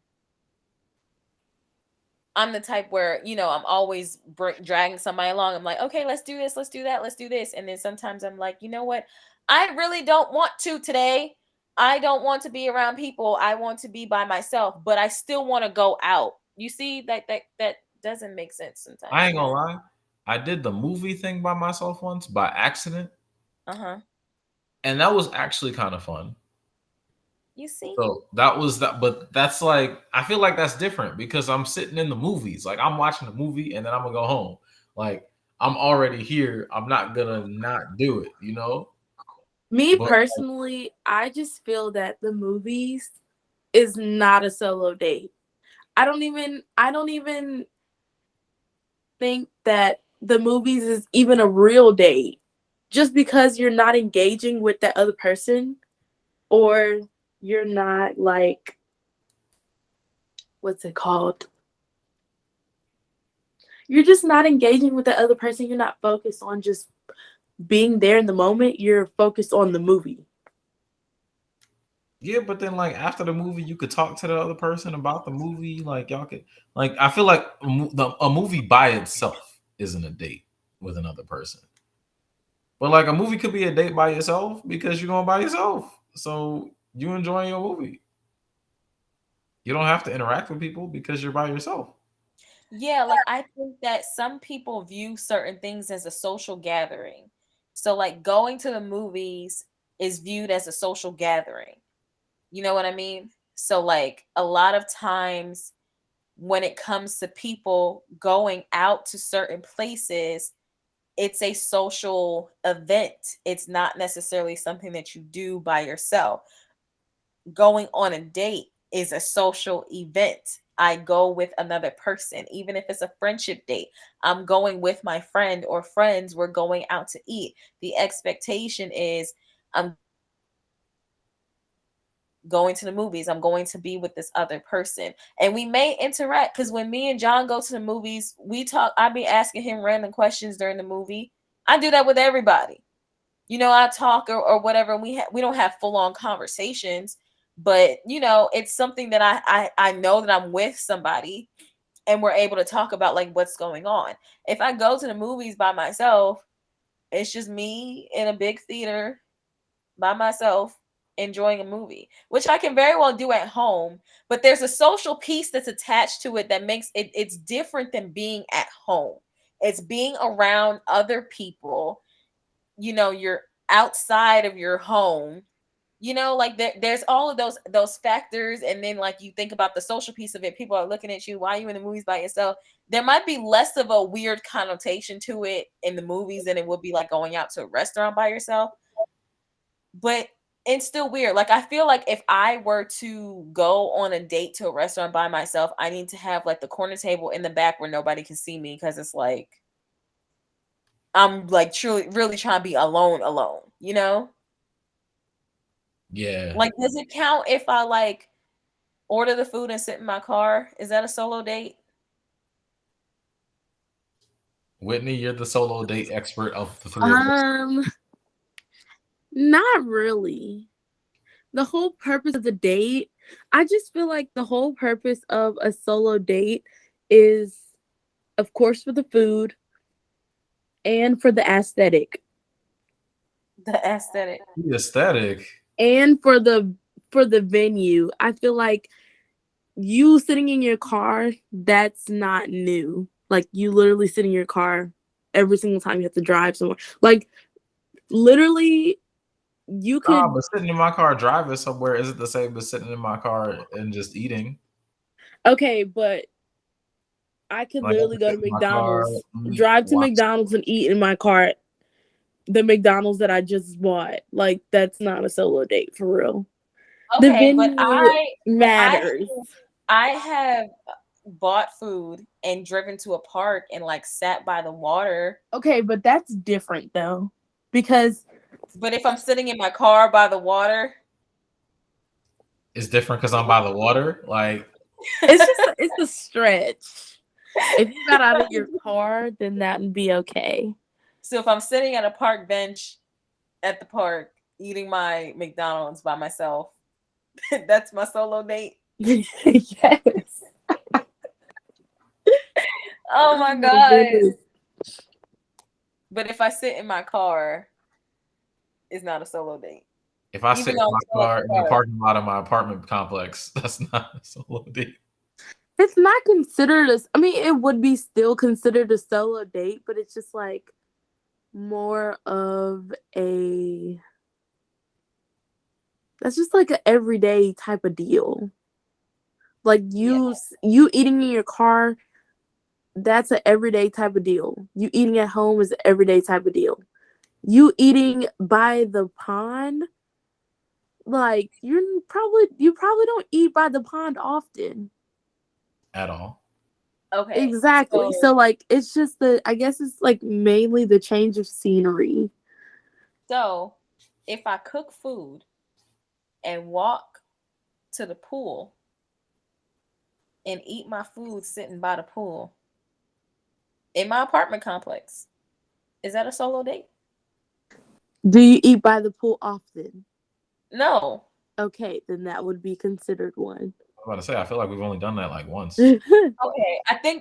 I'm the type where, I'm always dragging somebody along. I'm like, okay, let's do this, let's do that, let's do this. And then sometimes I'm like, you know what? I really don't want to today. I don't want to be around people. I want to be by myself, but I still want to go out. You see, that doesn't make sense I sometimes. ain't gonna lie. I did the movie thing by myself once by accident, Uh-huh. and that was actually kind of fun. You see? So that was that, but that's like I feel like that's different because I'm sitting in the movies. Like I'm watching the movie and then I'm gonna go home. Like I'm already here. I'm not gonna not do it, you know? Me But personally, I just feel that the movies is not a solo date. I don't even think that the movies is even a real date. Just because you're not engaging with that other person, or you're not like, what's it called? You're just not engaging with the other person. You're not focused on just being there in the moment. You're focused on the movie. yeah, but then like after the movie, you could talk to the other person about the movie. Like y'all could like I feel like a movie by itself isn't a date with another person. But like a movie could be a date by yourself because you're going by yourself. So you enjoying your movie. You don't have to interact with people because you're by yourself. Yeah, like I think that some people view certain things as a social gathering. So like going to the movies is viewed as a social gathering. You know what I mean? So like a lot of times when it comes to people going out to certain places, it's a social event. It's not necessarily something that you do by yourself. Going on a date is a social event. I go with another person, even if it's a friendship date. I'm going with my friend or friends. We're going out to eat. The expectation is I'm going to the movies. I'm going to be with this other person. And we may interact because when me and John go to the movies, we talk. I be asking him random questions during the movie. I do that with everybody. I talk or whatever. We don't have full on conversations, but it's something that I know that I'm with somebody and we're able to talk about like what's going on. If I go to the movies by myself, it's just me in a big theater by myself enjoying a movie, which I can very well do at home, but there's a social piece that's attached to it that makes it's different than being at home. It's being around other people. You're outside of your home. Like there's all of those factors, and then like you think about the social piece of it. People are looking at you. Why are you in the movies by yourself? There might be less of a weird connotation to it in the movies than it would be like going out to a restaurant by yourself, but it's still weird. Like I feel like if I were to go on a date to a restaurant by myself, I need to have like the corner table in the back where nobody can see me, because it's like I'm like truly really trying to be alone. Yeah. Like, does it count if I like order the food and sit in my car? Is that a solo date? Whitney, you're the solo date expert of the three of us. Um, Not really. The whole purpose of the date, I just feel like the whole purpose of a solo date is, of course, for the food and for the aesthetic The aesthetic. The aesthetic. and for the venue. I feel like you sitting in your car, that's not new. Like you literally sit in your car every single time you have to drive somewhere. Like literally, you could. But sitting in my car driving somewhere isn't the same as sitting in my car and just eating. Okay, but I could Like I literally can go sit to in my car, McDonald's, eat, drive to watch. McDonald's, and eat in my car. The McDonald's that I just bought, like that's not a solo date for real. The Okay, but venue matters. I have bought food and driven to a park and like sat by the water. Okay, but that's different though, because But if I'm sitting in my car by the water, It's different because I'm by the water. Like it's a stretch. If you got out of your car, then that would be okay. so if I'm sitting at a park bench at the park eating my McDonald's by myself, that's my solo date. Yes. Oh my god. But if I sit in my car, it's not a solo date. if I Even sit in though my I'm still at car the in the park. parking lot of my apartment complex, that's not a solo date. It's not considered as, I mean, it would be still considered a solo date, but it's just like more of a, that's just like an everyday type of deal. Like you eating in your car, that's an everyday type of deal. You eating at home is an everyday type of deal. You eating by the pond, like you probably don't eat by the pond often. At all. Okay. Exactly. So like it's just I guess it's like mainly the change of scenery. So if I cook food and walk to the pool and eat my food sitting by the pool in my apartment complex, is that a solo date? Do you eat by the pool often? No. Okay, then that would be considered one. I'm about to say, I feel like we've only done that like once. Okay,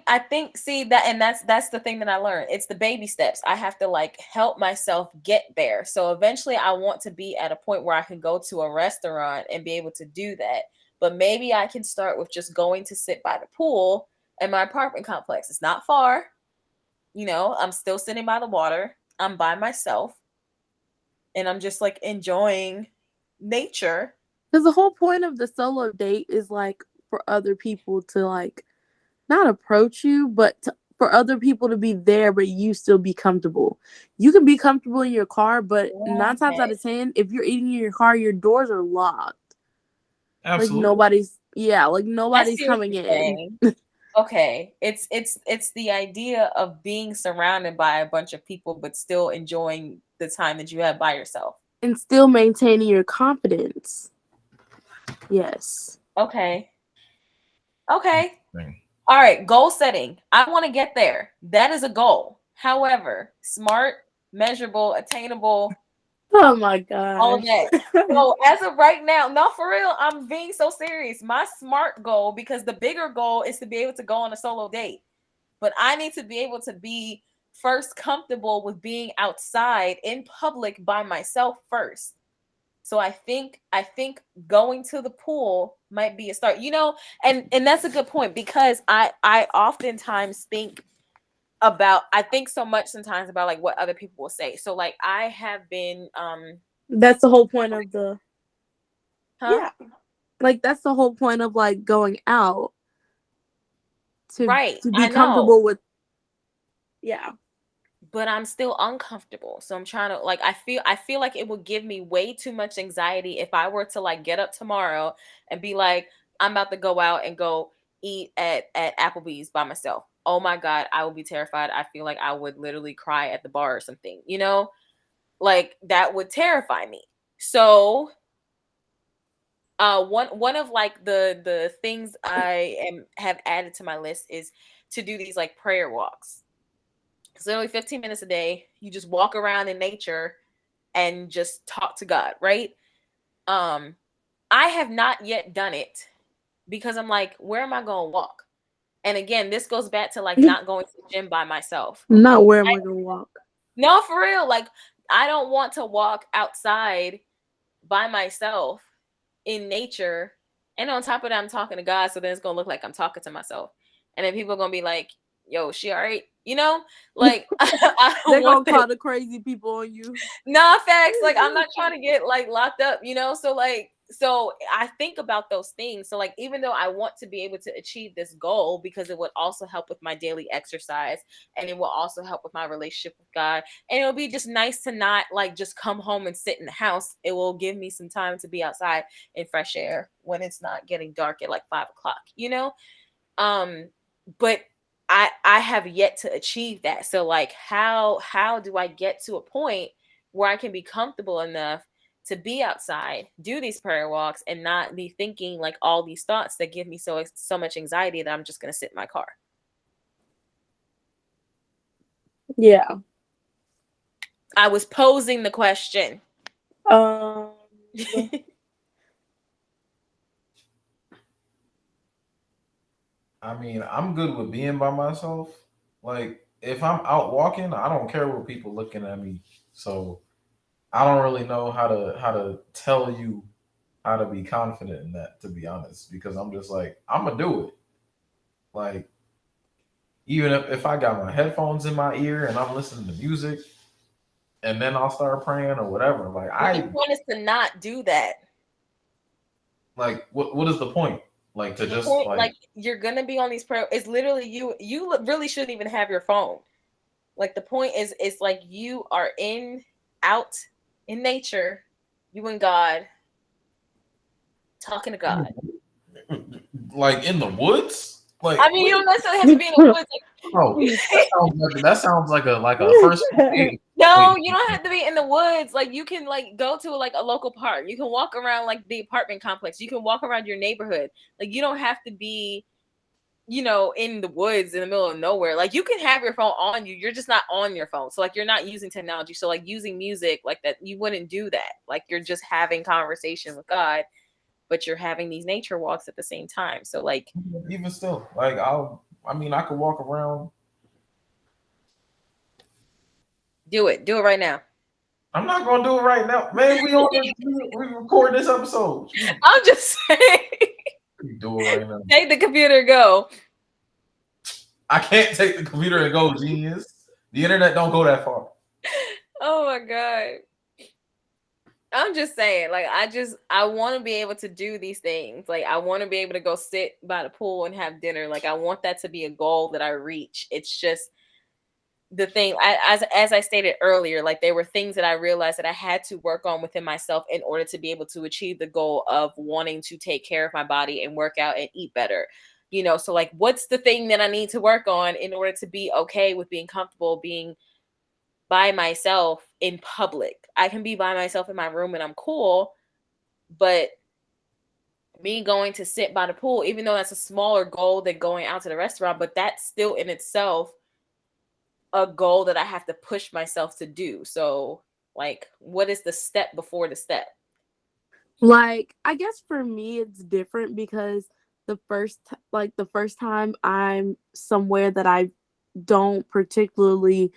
I think see that, and that's the thing that I learned. It's the baby steps. I have to like help myself get there. So eventually I want to be at a point where I can go to a restaurant and be able to do that. But maybe I can start with just going to sit by the pool in my apartment complex. It's not far. You know, I'm still sitting by the water. I'm by myself. And I'm just like enjoying nature. Because the whole point of the solo date is like for other people to like not approach you, but for other people to be there, but you still be comfortable. You can be comfortable in your car, but 9 times out of 10, if you're eating in your car, your doors are locked. Absolutely. Like nobody's coming in. Okay, it's the idea of being surrounded by a bunch of people, but still enjoying the time that you have by yourself and still maintaining your confidence. Yes. Okay. All right, goal setting. I want to get there. That is a goal. However, smart, measurable, attainable. Oh my god. All of that. So as of right now, no, for real, I'm being so serious. My SMART goal, because the bigger goal is to be able to go on a solo date. But I need to be able to be first comfortable with being outside in public by myself first. So I think going to the pool might be a start. You know, and that's a good point, because I oftentimes think so much sometimes about like what other people will say. So like I have been that's the whole point of the yeah. Like that's the whole point of like going out to be comfortable with. Yeah. But I'm still uncomfortable. So I'm trying to like I feel like it would give me way too much anxiety if I were to like get up tomorrow and be like, I'm about to go out and go eat at Applebee's by myself. Oh my god, I would be terrified. I feel like I would literally cry at the bar or something, you know? Like that would terrify me. So one of like the things have added to my list is to do these like prayer walks. It's literally 15 minutes a day. You just walk around in nature and just talk to God, right? I have not yet done it because I'm like, where am I going to walk? And again, this goes back to like not going to the gym by myself. Not where am I going to walk? No, for real. Like I don't want to walk outside by myself in nature. And on top of that, I'm talking to God. So then it's going to look like I'm talking to myself. And then people are going to be like, yo, she all right? You know, like I They're don't gonna want call the crazy people on you. nah, facts. Like I'm not trying to get like locked up, you know. So I think about those things. So like even though I want to be able to achieve this goal because it would also help with my daily exercise and it will also help with my relationship with God. And it'll be just nice to not like just come home and sit in the house. It will give me some time to be outside in fresh air when it's not getting dark at like 5 o'clock, you know? But I have yet to achieve that. So like how do I get to a point where I can be comfortable enough to be outside, do these prayer walks and not be thinking like all these thoughts that give me so much anxiety that I'm just going to sit in my car. Yeah. I was posing the question. I mean, I'm good with being by myself. Like, if I'm out walking, I don't care what people looking at me. So I don't really know how to tell you how to be confident in that, to be honest, because I'm just like, I'm gonna do it. Like, even if I got my headphones in my ear and I'm listening to music and then I'll start praying or whatever. Like But the point is to not do that. like what is the point? Like to The just point, like like you're gonna be on these prayer. It's literally you really shouldn't even have your phone. Like the point is, it's like you are out in nature, you and God, talking to God. like in the woods? Like I mean, you wait, don't necessarily have to be in the woods. oh, that sounds like a first date. No, Wait, you don't have to be in the woods. Like you can like go to like a local park. You can walk around like the apartment complex. You can walk around your neighborhood. Like you don't have to be, in the woods in the middle of nowhere. Like you can have your phone on you. You're just not on your phone. So like you're not using technology. So like using music like that, you wouldn't do that. Like you're just having conversation with God, but you're having these nature walks at the same time. So like even still, like I mean, I could walk around. do it. Do it right now. I'm not gonna do it right now, man. We record this episode. I'm just saying. We do it right now. Take the computer, go. I can't take the computer and go, genius. The internet don't go that far. Oh my God. I'm just saying, like, I want to be able to do these things. Like, I want to be able to go sit by the pool and have dinner. Like, I want that to be a goal that I reach. It's just the thing, as I stated earlier, like, there were things that I realized that I had to work on within myself in order to be able to achieve the goal of wanting to take care of my body and work out and eat better. So like, what's the thing that I need to work on in order to be okay with being comfortable being by myself in public? I can be by myself in my room and I'm cool, but me going to sit by the pool, even though that's a smaller goal than going out to the restaurant, but that's still in itself a goal that I have to push myself to do. So, like, what is the step before the step? Like, I guess for me it's different because the first time I'm somewhere that I don't particularly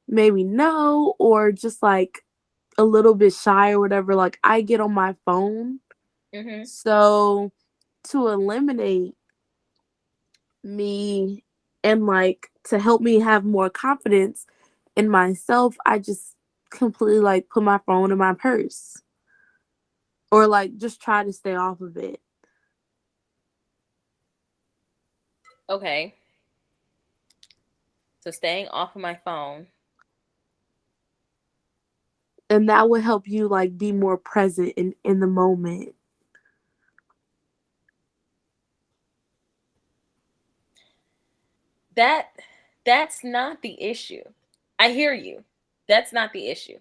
maybe know or just like a little bit shy or whatever, like I get on my phone. Mm-hmm. So to eliminate me and like to help me have more confidence in myself, I just completely like put my phone in my purse or like just try to stay off of it. Okay. So staying off of my phone. And that would help you like be more present in the moment. That's not the issue. I hear you. That's not the issue.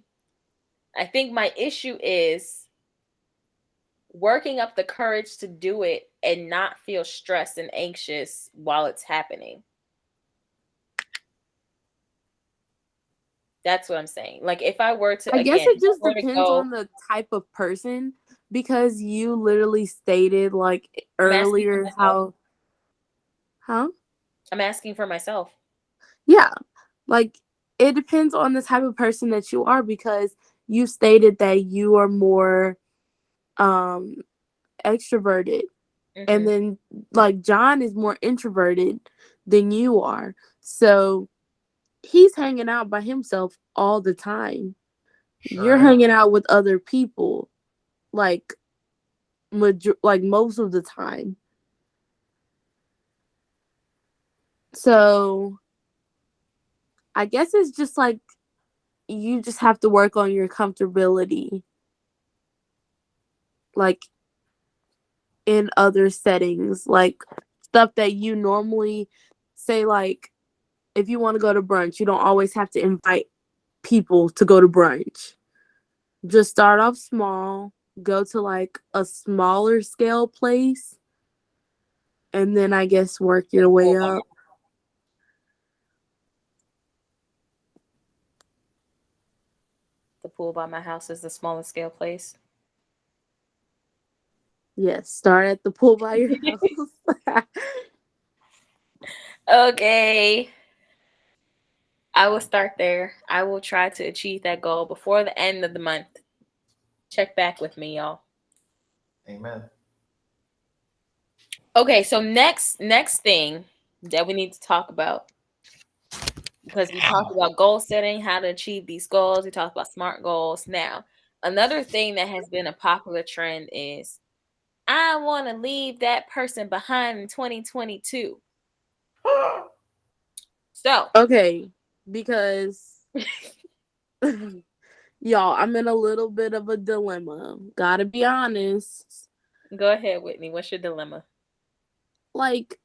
I think my issue is working up the courage to do it and not feel stressed and anxious while it's happening. That's what I'm saying. Like if I were to, I guess again, it just were to depends go, on the type of person because you literally stated like I'm asking for earlier myself. huh? I'm asking for myself. Yeah. Like it depends on the type of person that you are because you stated that you are more extroverted. Mm-hmm. And then like John is more introverted than you are. So he's hanging out by himself all the time. Sure You're am. hanging out with other people, like most of the time. So I guess it's just like you just have to work on your comfortability, like in other settings, like stuff that you normally say, like if you want to go to brunch, you don't always have to invite people to go to brunch. Just start off small, go to like a smaller scale place, and then I guess work your way up. The pool by my house is the smallest scale place. Yes, start at the pool by your house. Okay. I will start there. I will try to achieve that goal before the end of the month. Check back with me, y'all. Amen. Okay, so next thing that we need to talk about, because we talked about goal setting, how to achieve these goals. We talked about SMART goals. Now, another thing that has been a popular trend is I want to leave that person behind in 2022. So, Okay, because y'all, I'm in a little bit of a dilemma. Gotta be honest. go ahead, Whitney. What's your dilemma? Like,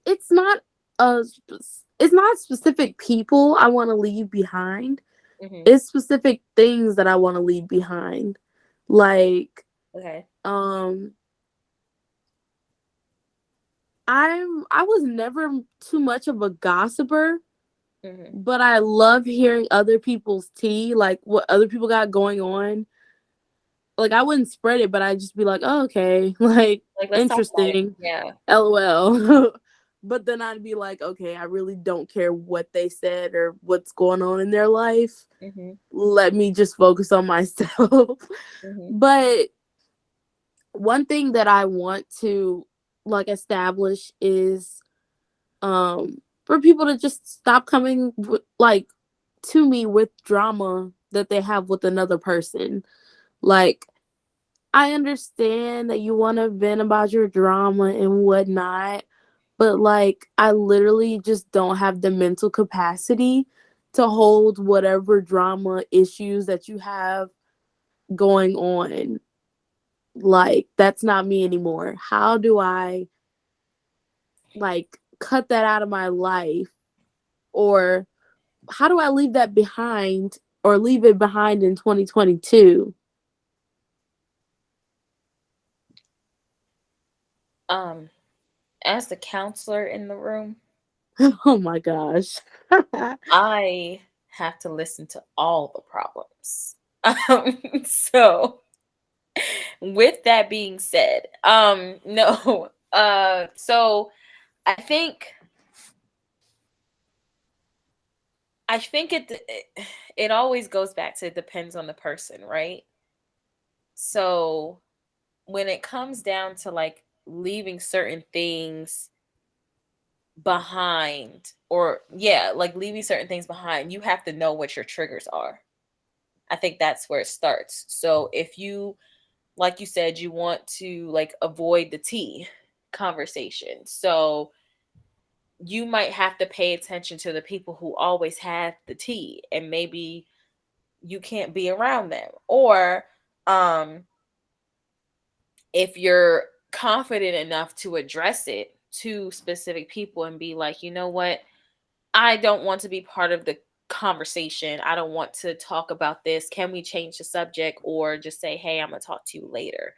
it's not specific people I want to leave behind. Mm-hmm. It's specific things that I want to leave behind. Like, Okay. I was never too much of a gossiper, Mm-hmm. but I love hearing other people's tea, like what other people got going on. Like, I wouldn't spread it, but I'd just be like, oh, okay, like Let's talk about it. interesting, Yeah. LOL. But then I'd be like, okay, I really don't care what they said or what's going on in their life. Mm-hmm. Let me just focus on myself. Mm-hmm. But one thing that I want to like establish is for people to just stop coming like to me with drama that they have with another person. Like, I understand that you want to vent about your drama and whatnot, but like I literally just don't have the mental capacity to hold whatever drama issues that you have going on. Like, that's not me anymore. How do I like cut that out of my life, or how do I leave that behind or leave it behind in 2022? As the counselor in the room, Oh my gosh. I have to listen to all the problems. So with that being said, no, so I think it always goes back to it depends on the person, right? So when it comes down to like leaving certain things behind, or yeah, like leaving certain things behind, you have to know what your triggers are. I think that's where it starts. So if you, like you said, you want to like avoid the tea conversation, so you might have to pay attention to the people who always have the tea, and maybe you can't be around them. Or if you're confident enough to address it to specific people and be like, you know what, I don't want to be part of the conversation. I don't want to talk about this. Can we change the subject, or just say, hey, I'm gonna talk to you later?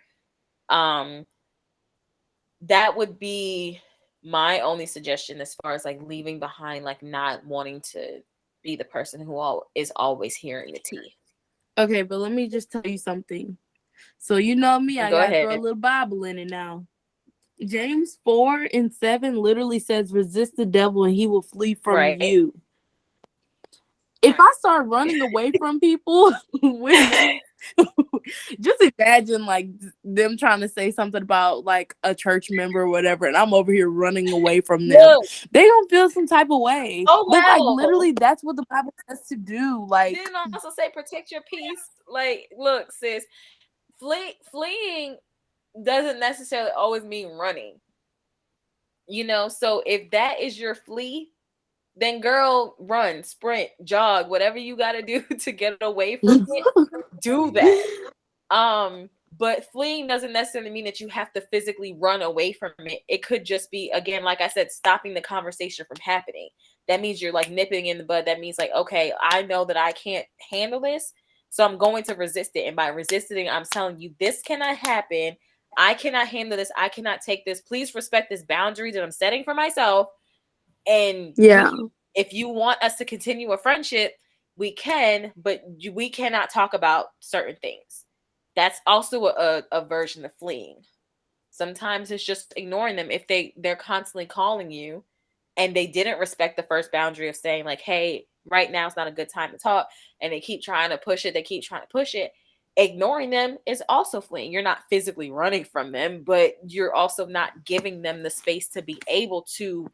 That would be my only suggestion as far as like leaving behind, like not wanting to be the person who is always hearing the tea. Okay, but let me just tell you something. So you know me, I Go gotta ahead. throw a little Bible in it now. James 4:7 literally says, resist the devil and he will flee from you. If I start running away from people with Just imagine like them trying to say something about like a church member or whatever, and I'm over here running away from them. Look, They gonna feel some type of way. oh But like wow. literally, that's what the Bible says to do. Like, Didn't also say protect your peace. Like, look, sis, fleeing doesn't necessarily always mean running. You know, so if that is your flee, then girl, run, sprint, jog, whatever you got to do to get away from it, do that. But fleeing doesn't necessarily mean that you have to physically run away from it. It could just be, again, like I said, stopping the conversation from happening. That means you're like nipping in the bud. That means like, okay, I know that I can't handle this, so I'm going to resist it. And by resisting, I'm telling you, this cannot happen. I cannot handle this. I cannot take this. Please respect this boundary that I'm setting for myself. And yeah, if you want us to continue a friendship, we can, but we cannot talk about certain things. That's also a version of fleeing. Sometimes it's just ignoring them if they're constantly calling you and they didn't respect the first boundary of saying like, hey, right now it's not a good time to talk, and they keep trying to push it. Ignoring them is also fleeing. You're not physically running from them, but you're also not giving them the space to be able to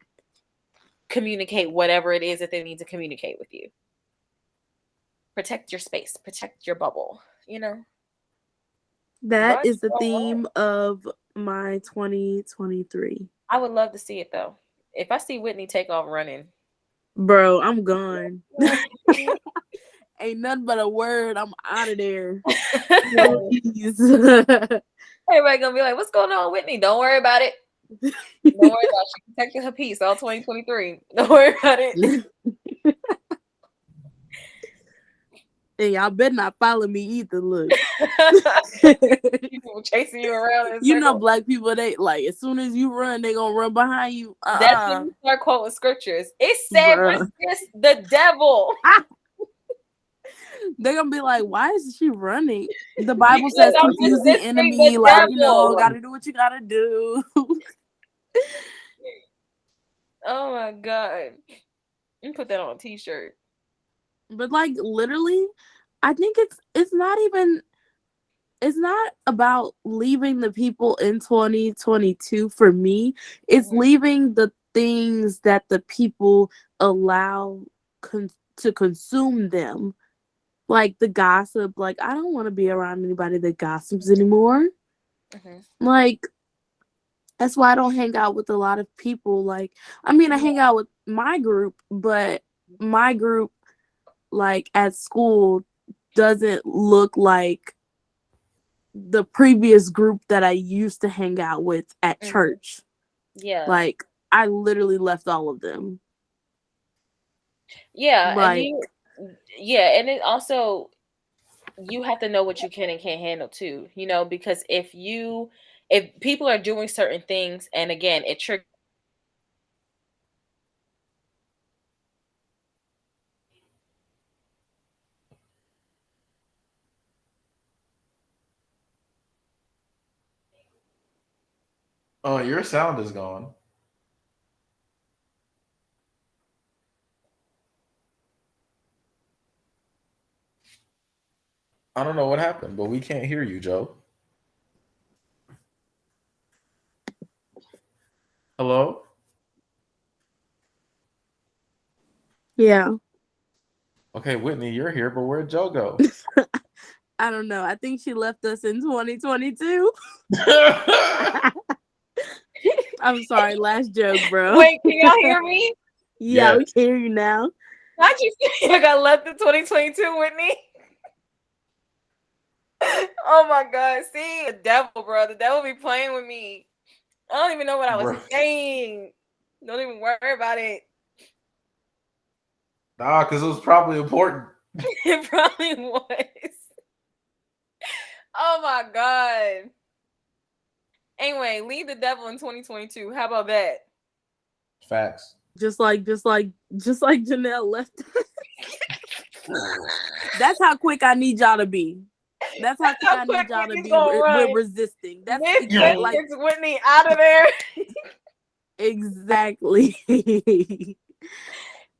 communicate whatever it is that they need to communicate with you. Protect your space, protect your bubble, you know? that is the theme of my 2023. I would love to see it though. If I see Whitney take off running, bro, I'm gone. Ain't nothing but a word. I'm out of there. Please. Everybody gonna be like, "What's going on, Whitney?" Don't worry about it. Don't worry about it. She protected her peace all 2023. Don't worry about it. And y'all better not follow me either. Look, people chasing you around. You know, black people, they like as soon as you run, they gonna run behind you. That's when you start quoting scriptures. It said, "Resist the devil." They're gonna be like, "Why is she running?" The Bible says, "Confuse the enemy." Like, you know, gotta do what you gotta do. Oh my god! You put that on a t-shirt. But like literally, I think it's not about leaving the people in 2022 for me. It's leaving the things that the people allow to consume them. Like the gossip. Like, I don't want to be around anybody that gossips anymore. Like, that's why I don't hang out with a lot of people. Like, I mean, I hang out with my group, but my group, like at school, doesn't look like the previous group that I used to hang out with at church. Yeah. Like, I literally left all of them. Yeah. Like, and it also, you have to know what you can and can't handle too, you know, because if people are doing certain things, and again, it triggers. Oh, your sound is gone. I don't know what happened, but we can't hear you, Joe. Hello? Yeah. Okay, Whitney, you're here, but where'd Joe go? I don't know. I think she left us in 2022. I'm sorry, last joke, bro. Wait, can y'all hear me? Yeah, we can hear you now. How'd you say I got left in 2022, Whitney? Oh my god, see, the devil, bro. The devil be playing with me. I don't even know what I was saying. Don't even worry about it. Nah, because it was probably important. It probably was. Oh my god. Anyway, leave the devil in 2022. How about that? Facts. Just like Janelle left. That's how quick I need y'all to be. That's how quick I need y'all to be with resisting. That's like Whitney out of there. Exactly.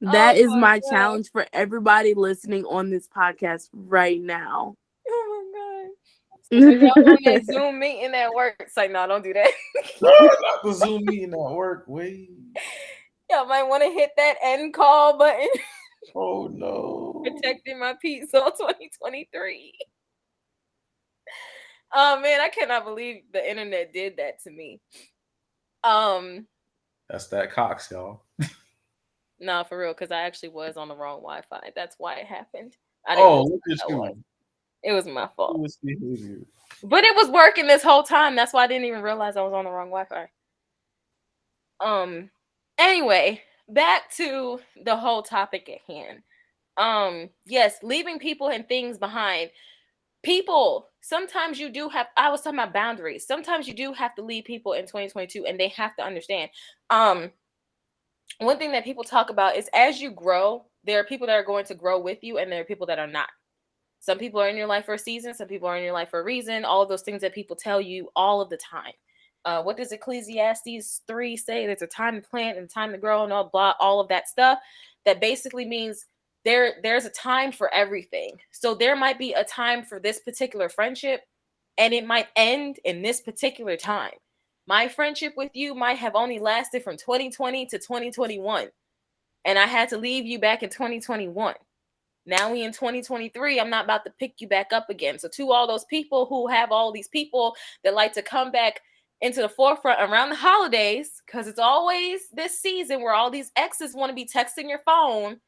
That is my challenge for everybody listening on this podcast right now. Oh my When y'all on that Zoom meeting at work, it's like, no, don't do that. Not the Zoom meeting at work. Wait. Y'all might want to hit that end call button. Oh no. Protecting my peace all 2023. Oh man, I cannot believe the internet did that to me. That's that Cox, y'all. No, for real, because I actually was on the wrong Wi-Fi. That's why it happened. I Oh, didn't look at know you. it was my fault. Who's behavior? But it was working this whole time. That's why I didn't even realize I was on the wrong Wi-Fi. Anyway, back to the whole topic at hand. Yes, leaving people and things behind. People, sometimes you do have, I was talking about boundaries. Sometimes you do have to leave people in 2022 and they have to understand. One thing that people talk about is as you grow, there are people that are going to grow with you and there are people that are not. Some people are in your life for a season, some people are in your life for a reason, all of those things that people tell you all of the time. What does Ecclesiastes 3 say? There's a time to plant and a time to grow and all of that stuff. That basically means there's a time for everything. So there might be a time for this particular friendship and it might end in this particular time. My friendship with you might have only lasted from 2020 to 2021. And I had to leave you back in 2021. Now we in 2023, I'm not about to pick you back up again. So to all those people who have all these people that like to come back into the forefront around the holidays, because it's always this season where all these exes want to be texting your phone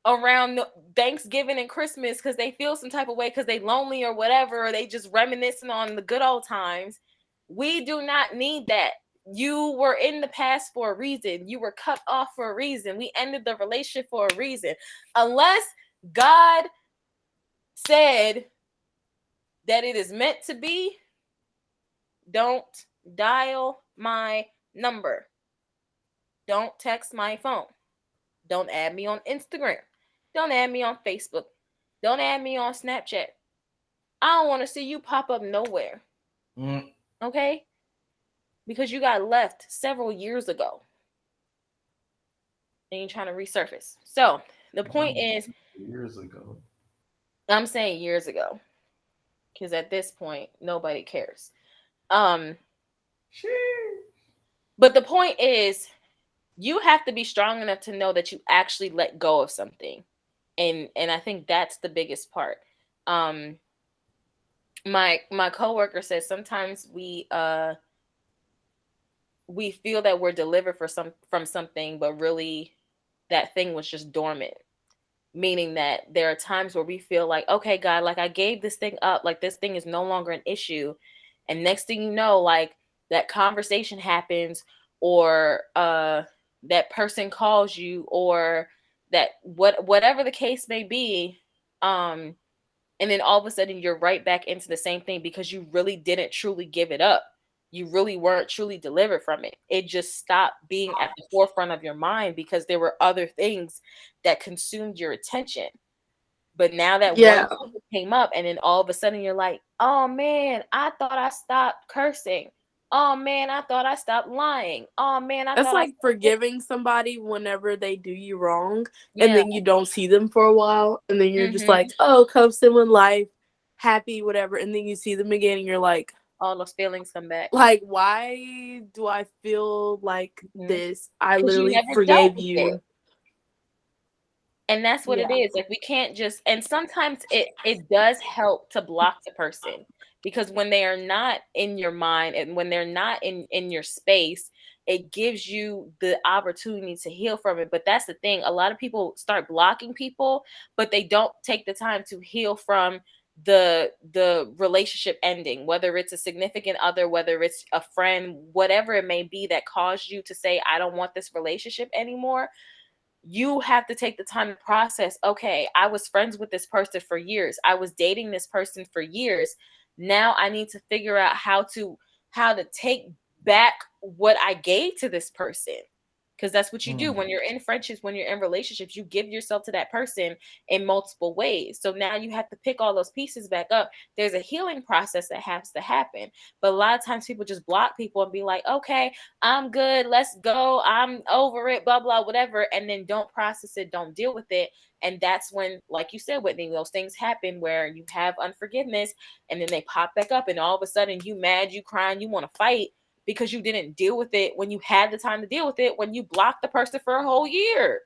around Thanksgiving and Christmas because they feel some type of way because they lonely or whatever, or they just reminiscing on the good old times. We do not need that. You were in the past for a reason. You were cut off for a reason. We ended the relationship for a reason. Unless God said that it is meant to be, don't dial my number. Don't text my phone. Don't add me on Instagram. Don't add me on Facebook. Don't add me on Snapchat. I don't want to see you pop up nowhere. Okay? Because you got left several years ago. And you're trying to resurface. So the point is, years ago. I'm saying years ago. Because at this point, nobody cares. But the point is, you have to be strong enough to know that you actually let go of something. And I think that's the biggest part. My coworker says sometimes we feel that we're delivered from something, but really that thing was just dormant. Meaning that there are times where we feel like, okay, God, like I gave this thing up, like this thing is no longer an issue. And next thing you know, like that conversation happens, or that person calls you, or that whatever the case may be. And then all of a sudden you're right back into the same thing because you really didn't truly give it up. You really weren't truly delivered from it. It just stopped being at the forefront of your mind because there were other things that consumed your attention. But now that one came up, and then all of a sudden you're like, oh man, I thought I stopped cursing. Oh man, I thought I stopped lying. Oh man, That's like forgiving somebody whenever they do you wrong, and then you don't see them for a while, and then you're just like, oh, coasting with life, happy, whatever, and then you see them again, and you're like, all those feelings come back. Like, why do I feel like this? I literally forgave you. And that's what it is. Like, we can't just, and sometimes it does help to block the person, because when they are not in your mind and when they're not in your space, it gives you the opportunity to heal from it. But that's the thing. A lot of people start blocking people, but they don't take the time to heal from the relationship ending, whether it's a significant other, whether it's a friend, whatever it may be that caused you to say, I don't want this relationship anymore. You have to take the time to process, okay, I was friends with this person for years. I was dating this person for years. Now I need to figure out how to take back what I gave to this person. Because that's what you do when you're in friendships, when you're in relationships, you give yourself to that person in multiple ways. So now you have to pick all those pieces back up. There's a healing process that has to happen. But a lot of times people just block people and be like, okay, I'm good, let's go, I'm over it, blah, blah, whatever. And then don't process it, don't deal with it. And that's when, like you said, Whitney, those things happen where you have unforgiveness and then they pop back up and all of a sudden you mad, you crying, you want to fight because you didn't deal with it when you had the time to deal with it, when you blocked the person for a whole year.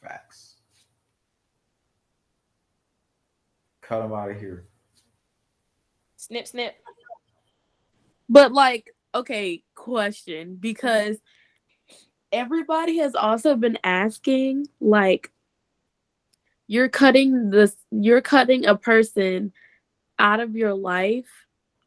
Facts. Cut them out of here. Snip, snip. But like, okay, question, because everybody has also been asking, like, you're cutting a person out of your life,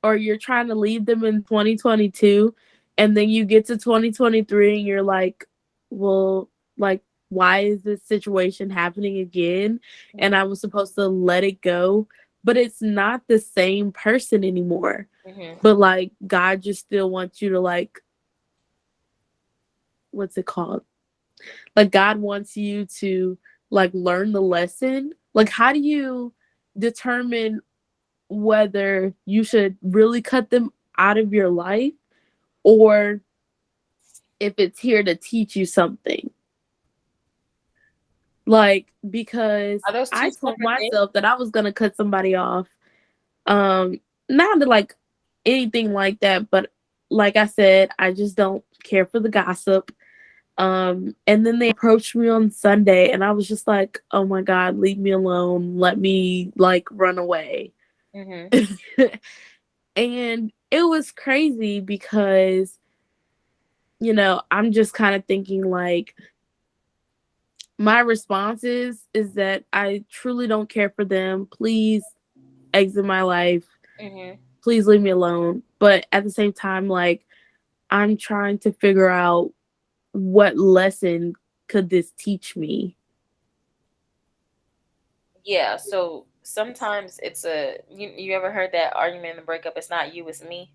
or you're trying to leave them in 2022, and then you get to 2023 and you're like, well, like, why is this situation happening again? And I was supposed to let it go, but it's not the same person anymore. But like, God just still wants you to, like, what's it called? Like, God wants you to, like, learn the lesson. Like, how do you determine whether you should really cut them out of your life or if it's here to teach you something? Like, because I told myself that I was going to cut somebody off. Not to, like, anything like that, but like I said, I just don't care for the gossip. And then they approached me on Sunday and I was just like, oh my God, leave me alone. Let me, like, run away. And it was crazy because, you know, I'm just kind of thinking, like, my response is that I truly don't care for them. Please exit my life. Please leave me alone. But at the same time, like, I'm trying to figure out what lesson could this teach me. Yeah, so sometimes it's you ever heard that argument in the breakup, it's not you, it's me?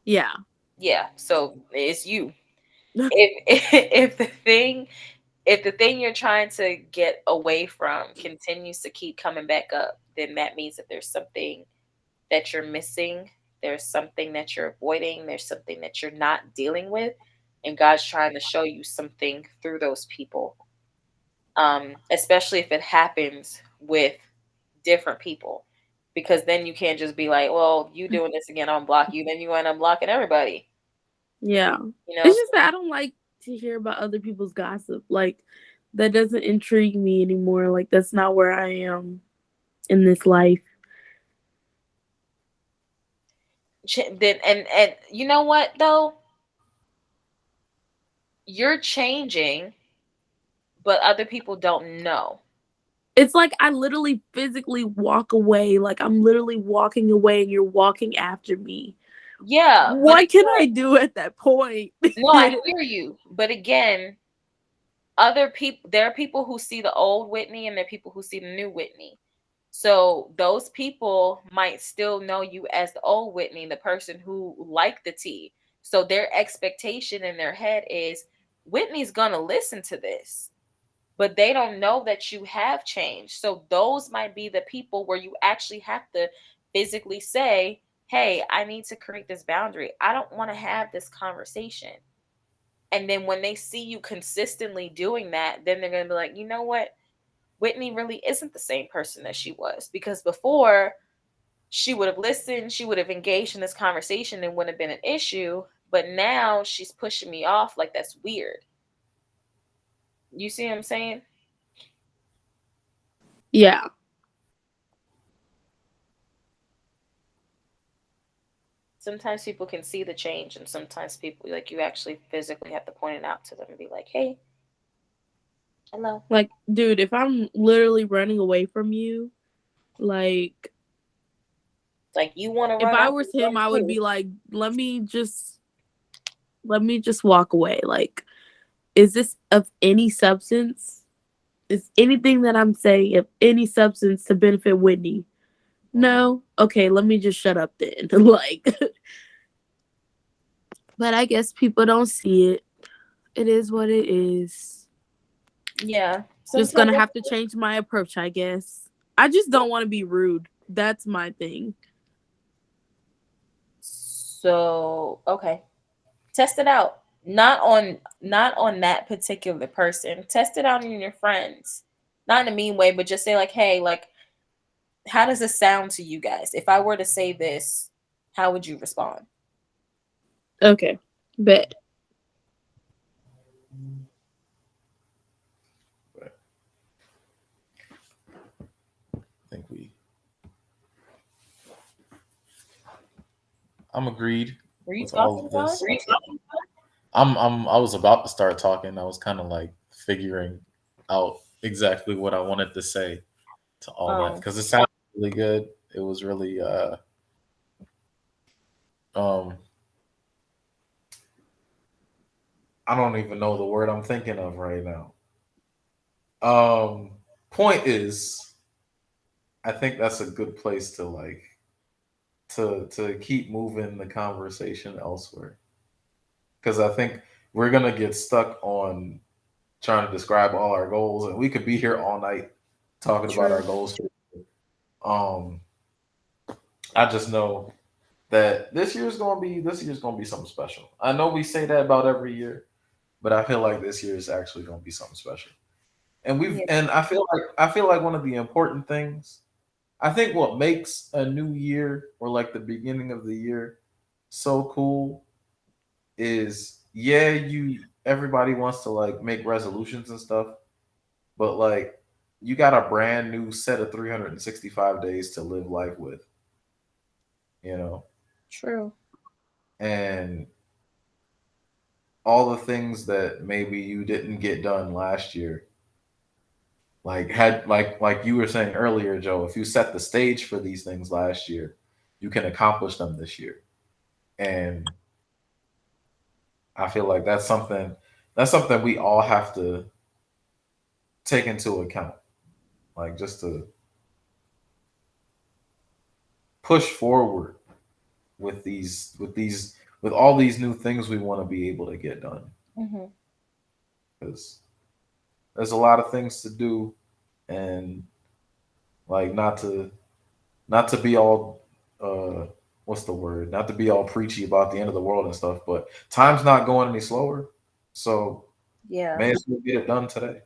Yeah. So it's you. if the thing you're trying to get away from continues to keep coming back up, then that means that there's something that you're missing, there's something that you're avoiding, there's something that you're not dealing with, and God's trying to show you something through those people. Especially if it happens with different people, because then you can't just be like, well, you doing this again, I'll block you, then you end up blocking everybody. Yeah. You know, it's just that I don't like to hear about other people's gossip. Like, that doesn't intrigue me anymore. Like, that's not where I am in this life. Then and you know what though? You're changing, but other people don't know. It's like I literally physically walk away. Like, I'm literally walking away and you're walking after me. Yeah. What can I do at that point? No, I hear you. But again, other people, there are people who see the old Whitney and there are people who see the new Whitney. So those people might still know you as the old Whitney, the person who liked the tea. So their expectation in their head is Whitney's gonna listen to this, but they don't know that you have changed. So those might be the people where you actually have to physically say, hey, I need to create this boundary. I don't want to have this conversation. And then when they see you consistently doing that, then they're going to be like, you know what? Whitney really isn't the same person that she was, because before she would have listened, she would have engaged in this conversation and wouldn't have been an issue. But now she's pushing me off. Like, that's weird. You see what I'm saying? Yeah. Sometimes people can see the change, and sometimes people, like, you actually physically have to point it out to them and be like, hey, hello. Like, dude, if I'm literally running away from you, like you want to run. If I was him, I would be like, let me just walk away. Like, is this of any substance? Is anything that I'm saying of any substance to benefit Whitney? No? Okay, let me just shut up then. Like, But I guess people don't see it. It is what it is. Yeah. Just gonna have to change my approach, I guess. I just don't want to be rude. That's my thing. So, okay. Test it out. Not on that particular person. Test it out on your friends. Not in a mean way, but just say like, "Hey, like how does this sound to you guys? If I were to say this, how would you respond?" Okay. Bet. I think I'm agreed Were you with all talking of about? this. I was about to start talking. I was kind of like figuring out exactly what I wanted to say to all that Oh, because it sounded really good. It was really um I don't even know the word I'm thinking of right now. Um Point is, I think that's a good place to like to keep moving the conversation elsewhere because I think we're gonna get stuck on trying to describe all our goals, and we could be here all night talking about our true. goals. Um, I just know that this year's gonna be something special. I know we say that about every year, but I feel like this year is actually gonna be something special. And Yeah. I feel like one of the important things, I think what makes a new year or like the beginning of the year so cool is yeah, you everybody wants to like make resolutions and stuff, but like you got a brand new set of 365 days to live life with, you know, True. and all the things that maybe you didn't get done last year, like had like you were saying earlier, Joe, if you set the stage for these things last year, you can accomplish them this year. And I feel like that's something we all have to take into account, like just to push forward with all these new things we want to be able to get done, Hmm. because there's a lot of things to do, and like not to be all what's the word, not to be all preachy about the end of the world and stuff, but time's not going any slower, so Yeah. may as well get it done today.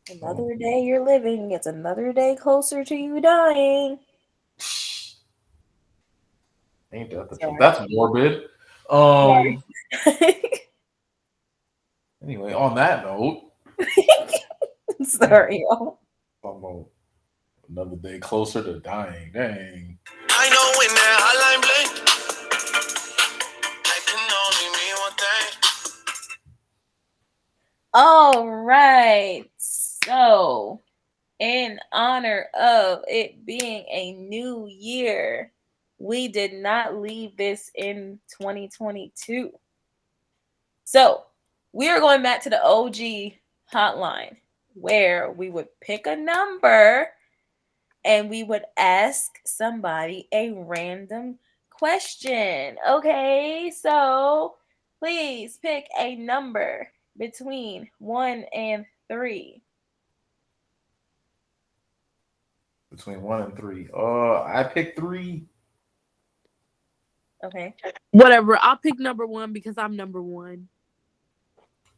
So Another day you're living, it's another day closer to you dying. ain't that the truth? Sorry. That's morbid. Sorry. Anyway, on that note, Sorry, y'all. I'm another day closer to dying. Dang. I know when that hotline bling, I can only mean one thing. All right. So, in honor of it being a new year, we did not leave this in 2022. So, we are going back to the OG hotline where we would pick a number and we would ask somebody a random question. Okay, so please pick a number between 1 and 3. Between 1 and 3. I picked 3. Okay. Whatever. I'll pick number 1 because I'm number 1.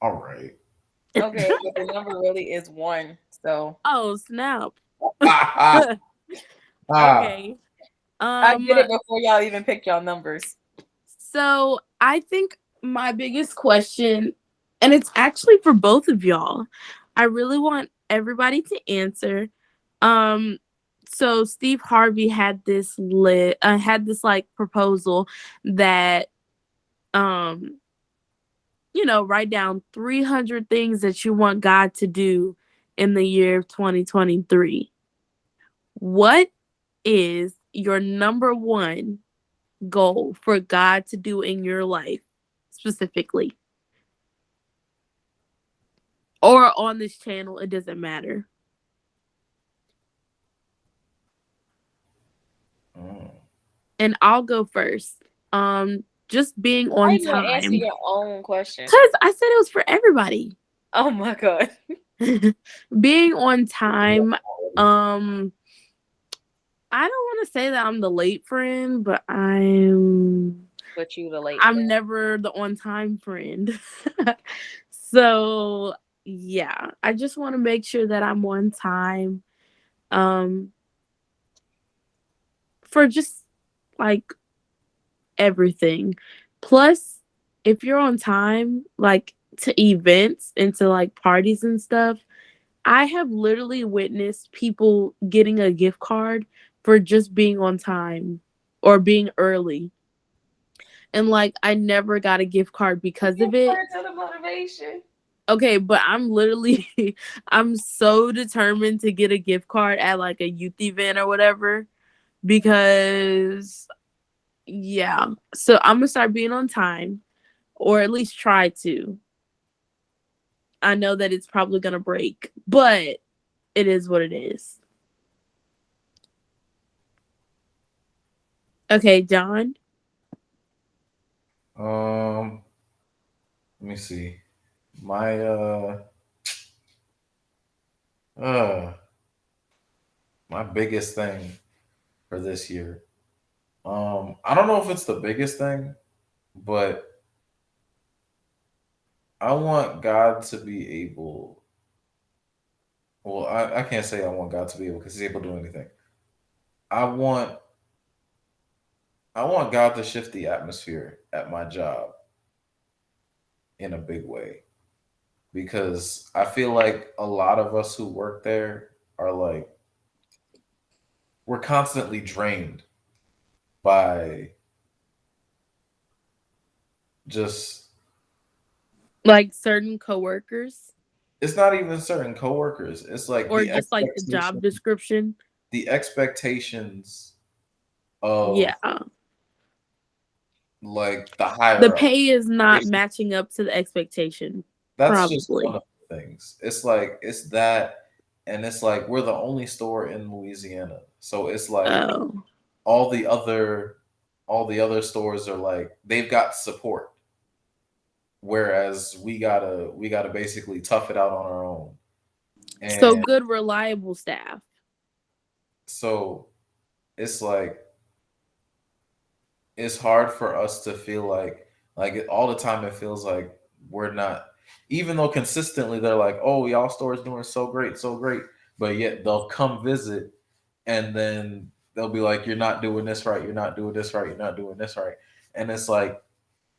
All right. Okay, but the number really is 1. So Oh, snap. Ah, Okay. I get it before y'all even pick y'all numbers. So I think my biggest question, and it's actually for both of y'all, I really want everybody to answer. So Steve Harvey had this like proposal that write down 300 things that you want God to do in the year of 2023. What is your number 1 goal for God to do in your life specifically? Or on this channel, it doesn't matter. mm. And I'll go first. Just being Why on you gonna answer time. your own question? Because I said it was for everybody. Oh my god. Being on time. I don't want to say that I'm the late friend, but But you the late I'm friend. never the on time friend. So yeah, I just want to make sure that I'm on time. For just like everything. Plus, if you're on time, like to events and to like parties and stuff, I have literally witnessed people getting a gift card for just being on time or being early. And like I never got a gift card because of it. Words of the motivation. Okay, but I'm literally I'm so determined to get a gift card at like a youth event or whatever because yeah. So I'm gonna start being on time or at least try to. I know that it's probably gonna break, but it is what it is. Okay, John. Let me see. My uh my biggest thing for this year. I don't know if it's the biggest thing, but I want God to be able. Well, I can't say I want God to be able because He's able to do anything. I want I want God to shift the atmosphere at my job in a big way because I feel like a lot of us who work there are like we're constantly drained by just Like certain coworkers it's not even certain coworkers. It's like or just like the job description. the expectations of Yeah. like the The higher up. pay is not matching up to the expectation. That's just one Probably. of the things. It's like it's that, and it's like we're the only store in Louisiana, so it's like Oh. all the other all the other stores are like they've got support, whereas we gotta basically tough it out on our own, So and good reliable staff. so it's like it's hard for us to feel like all the time it feels like we're not even though consistently they're like oh y'all store is doing so great but yet they'll come visit and then they'll be like you're not doing this right you're not doing this right you're not doing this right and it's like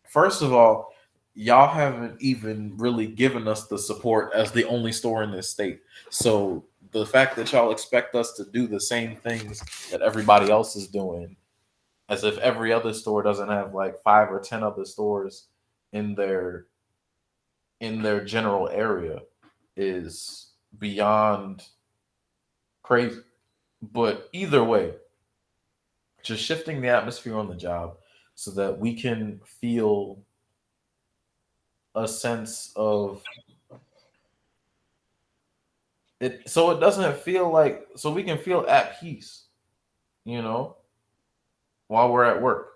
first of all y'all haven't even really given us the support as the only store in this state so the fact that y'all expect us to do the same things that everybody else is doing as if every other store doesn't have like 5 or 10 other stores in their general area is beyond crazy. But either way, just shifting the atmosphere on the job so that we can feel a sense of it so it doesn't feel like so we can feel at peace, you know, while we're at work.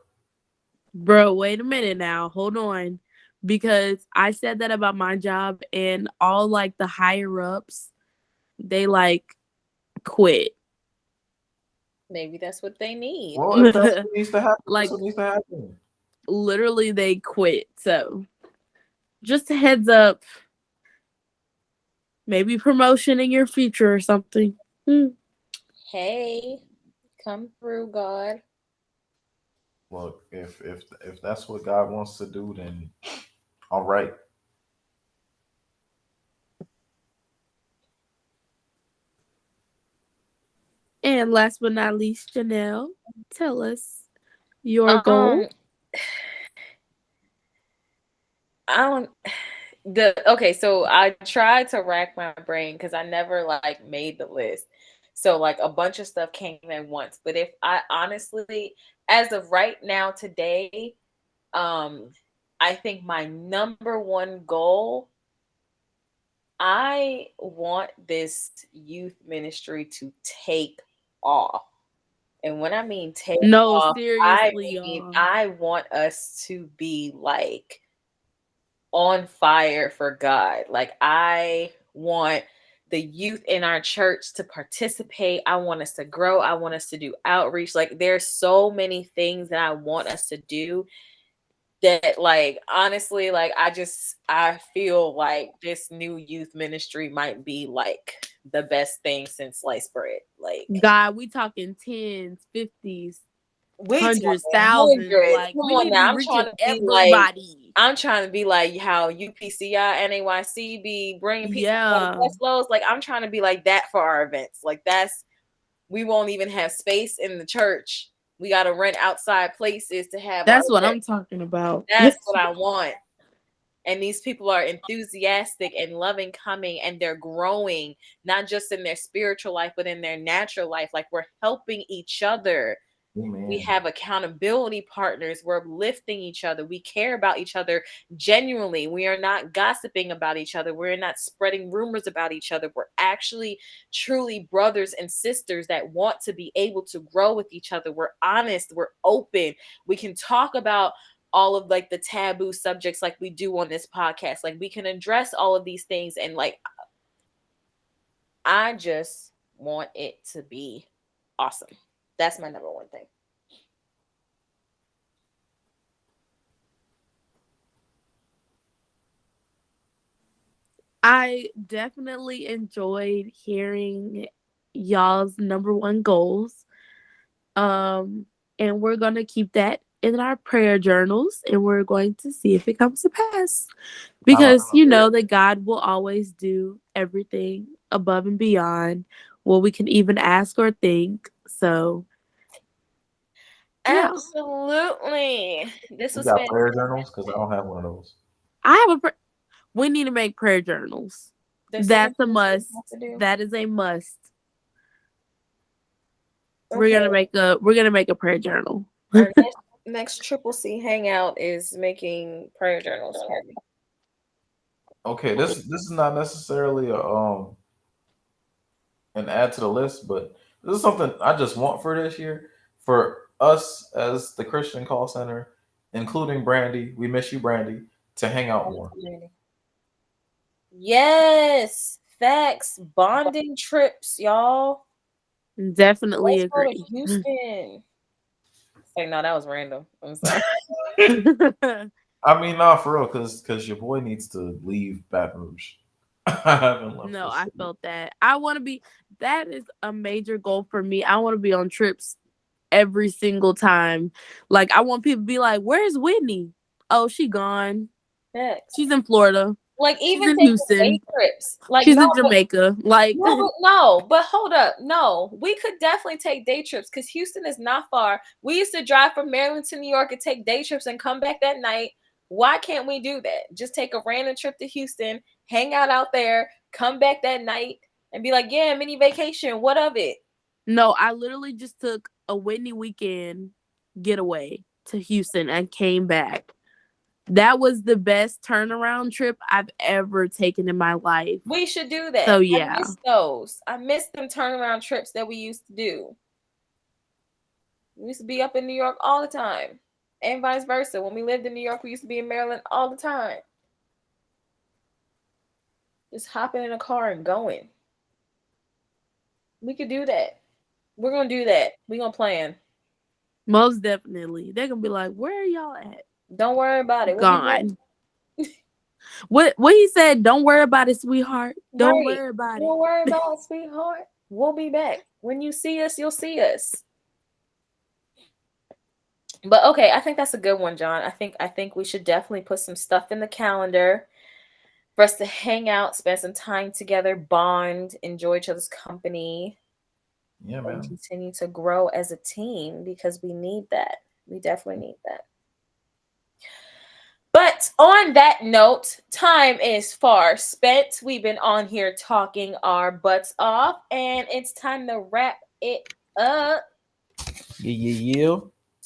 Bro, wait a minute now. Hold on. Because I said that about my job and all like the higher ups, they like quit. Maybe that's what they need. Well, if that's what needs to happen, that's Like what needs to happen. literally they quit. So just a heads up. Maybe promotion in your future or something. Hey, come through, God. Look, if that's what God wants to do, then all right. And last but not least, Janelle, tell us your goal. Um, I don't. Okay, so I tried to rack my brain because I never like made the list. So like a bunch of stuff came at once. But if I honestly, as of right now today, um, I think my number one goal, I want this youth ministry to take off. And when I mean take No, off, seriously, y'all. I want us to be like on fire for God. Like I want the youth in our church to participate. I want us to grow. I want us to do outreach. Like there's so many things that I want us to do that like honestly like I feel like this new youth ministry might be like the best thing since sliced bread. Like God, we talking 10s, 50s, we hundreds, talking thousands. hundreds. Like Come we on need to now. be reaching everybody. I'm trying to be like how UPCI, NAYC be bringing people Yeah. West Lows. Like I'm trying to be like that for our events. Like we won't even have space in the church. We got to rent outside places to have. That's what I'm talking about. That's what I want. And these people are enthusiastic and loving coming, and they're growing, not just in their spiritual life, but in their natural life. Like we're helping each other. Amen. We have accountability partners. We're lifting each other. We care about each other genuinely. We are not gossiping about each other. We're not spreading rumors about each other. We're actually truly brothers and sisters that want to be able to grow with each other. We're honest. We're open. We can talk about all of like the taboo subjects like we do on this podcast. Like we can address all of these things. And like, I just want it to be awesome. That's my number one thing. I definitely enjoyed hearing y'all's number one goals. And we're going to keep that in our prayer journals, and we're going to see if it comes to pass. Because you know that God will always do everything above and beyond what we can even ask or think. So yeah. Absolutely. This was got prayer journals because I don't have one of those. I have we need to make prayer journals. That's a must. That is a must. Okay. We're gonna make a prayer journal. Our next Triple C hangout is making prayer journals. Okay, this is not necessarily an add to the list, but this is something I just want for this year for us as the Christian Call Center, including Brandy. We miss you, Brandy, to hang out more. Yes, facts. Bonding trips, y'all. Definitely agree. Go to Houston. Like, no, that was random. I'm sorry. I mean, nah, for real, because your boy needs to leave Baton Rouge. I felt that. I want to be. That is a major goal for me. I want to be on trips every single time. Like, I want people to be like, "Where's Whitney? Oh, she gone. Facts. She's in Florida. Like even in Houston trips. Like she's in Jamaica. Like no, but hold up. No, we could definitely take day trips because Houston is not far. We used to drive from Maryland to New York and take day trips and come back that night. Why can't we do that? Just take a random trip to Houston, hang out there, come back that night, and be like, yeah, mini vacation. What of it? No, I literally just took a Whitney weekend getaway to Houston and came back. That was the best turnaround trip I've ever taken in my life. We should do that. So yeah. I miss those. I miss them turnaround trips that we used to do. We used to be up in New York all the time. And vice versa. When we lived in New York, we used to be in Maryland all the time. Just hopping in a car and going. We could do that. We're going to do that. We're going to plan. Most definitely. They're going to be like, where are y'all at? Don't worry about it. Gone. What he said, don't worry about it, sweetheart. Don't worry about it. Don't worry about it, sweetheart. We'll be back. When you see us, you'll see us. But okay, I think that's a good one, John. I think we should definitely put some stuff in the calendar for us to hang out, spend some time together, bond, enjoy each other's company. Yeah, man. And continue to grow as a team because we need that. We definitely need that. But on that note, time is far spent. We've been on here talking our butts off, and it's time to wrap it up. Yeah.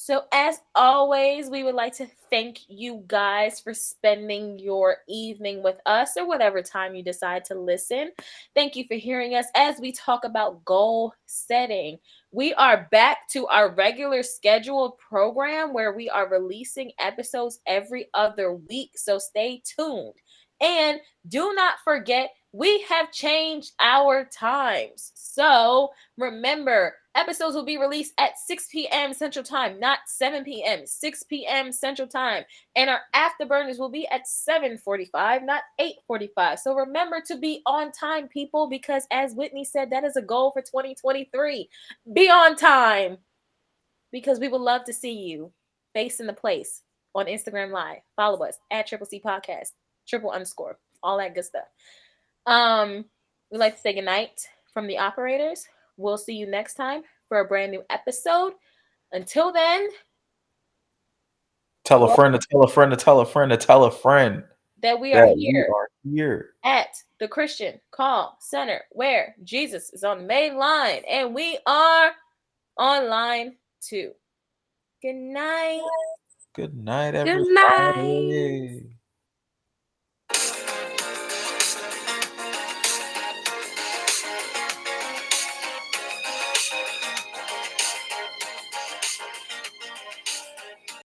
So as always, we would like to thank you guys for spending your evening with us or whatever time you decide to listen. Thank you for hearing us as we talk about goal setting. We are back to our regular scheduled program where we are releasing episodes every other week. So stay tuned. And do not forget, we have changed our times. So remember, episodes will be released at 6 p.m. Central Time, not 7 p.m., 6 p.m. Central Time. And our afterburners will be at 7:45, not 8:45. So remember to be on time, people, because as Whitney said, that is a goal for 2023. Be on time, because we would love to see you face in the place on Instagram Live. Follow us at Triple C Podcast, _, all that good stuff. We'd like to say goodnight from the operators. We'll see you next time for a brand new episode. Until then, Tell a friend to tell a friend to tell a friend to tell a friend that we are that here we are here at the Christian Call Center, where Jesus is on the main line and we are on line 2. Good night. Good night, Good everybody. night.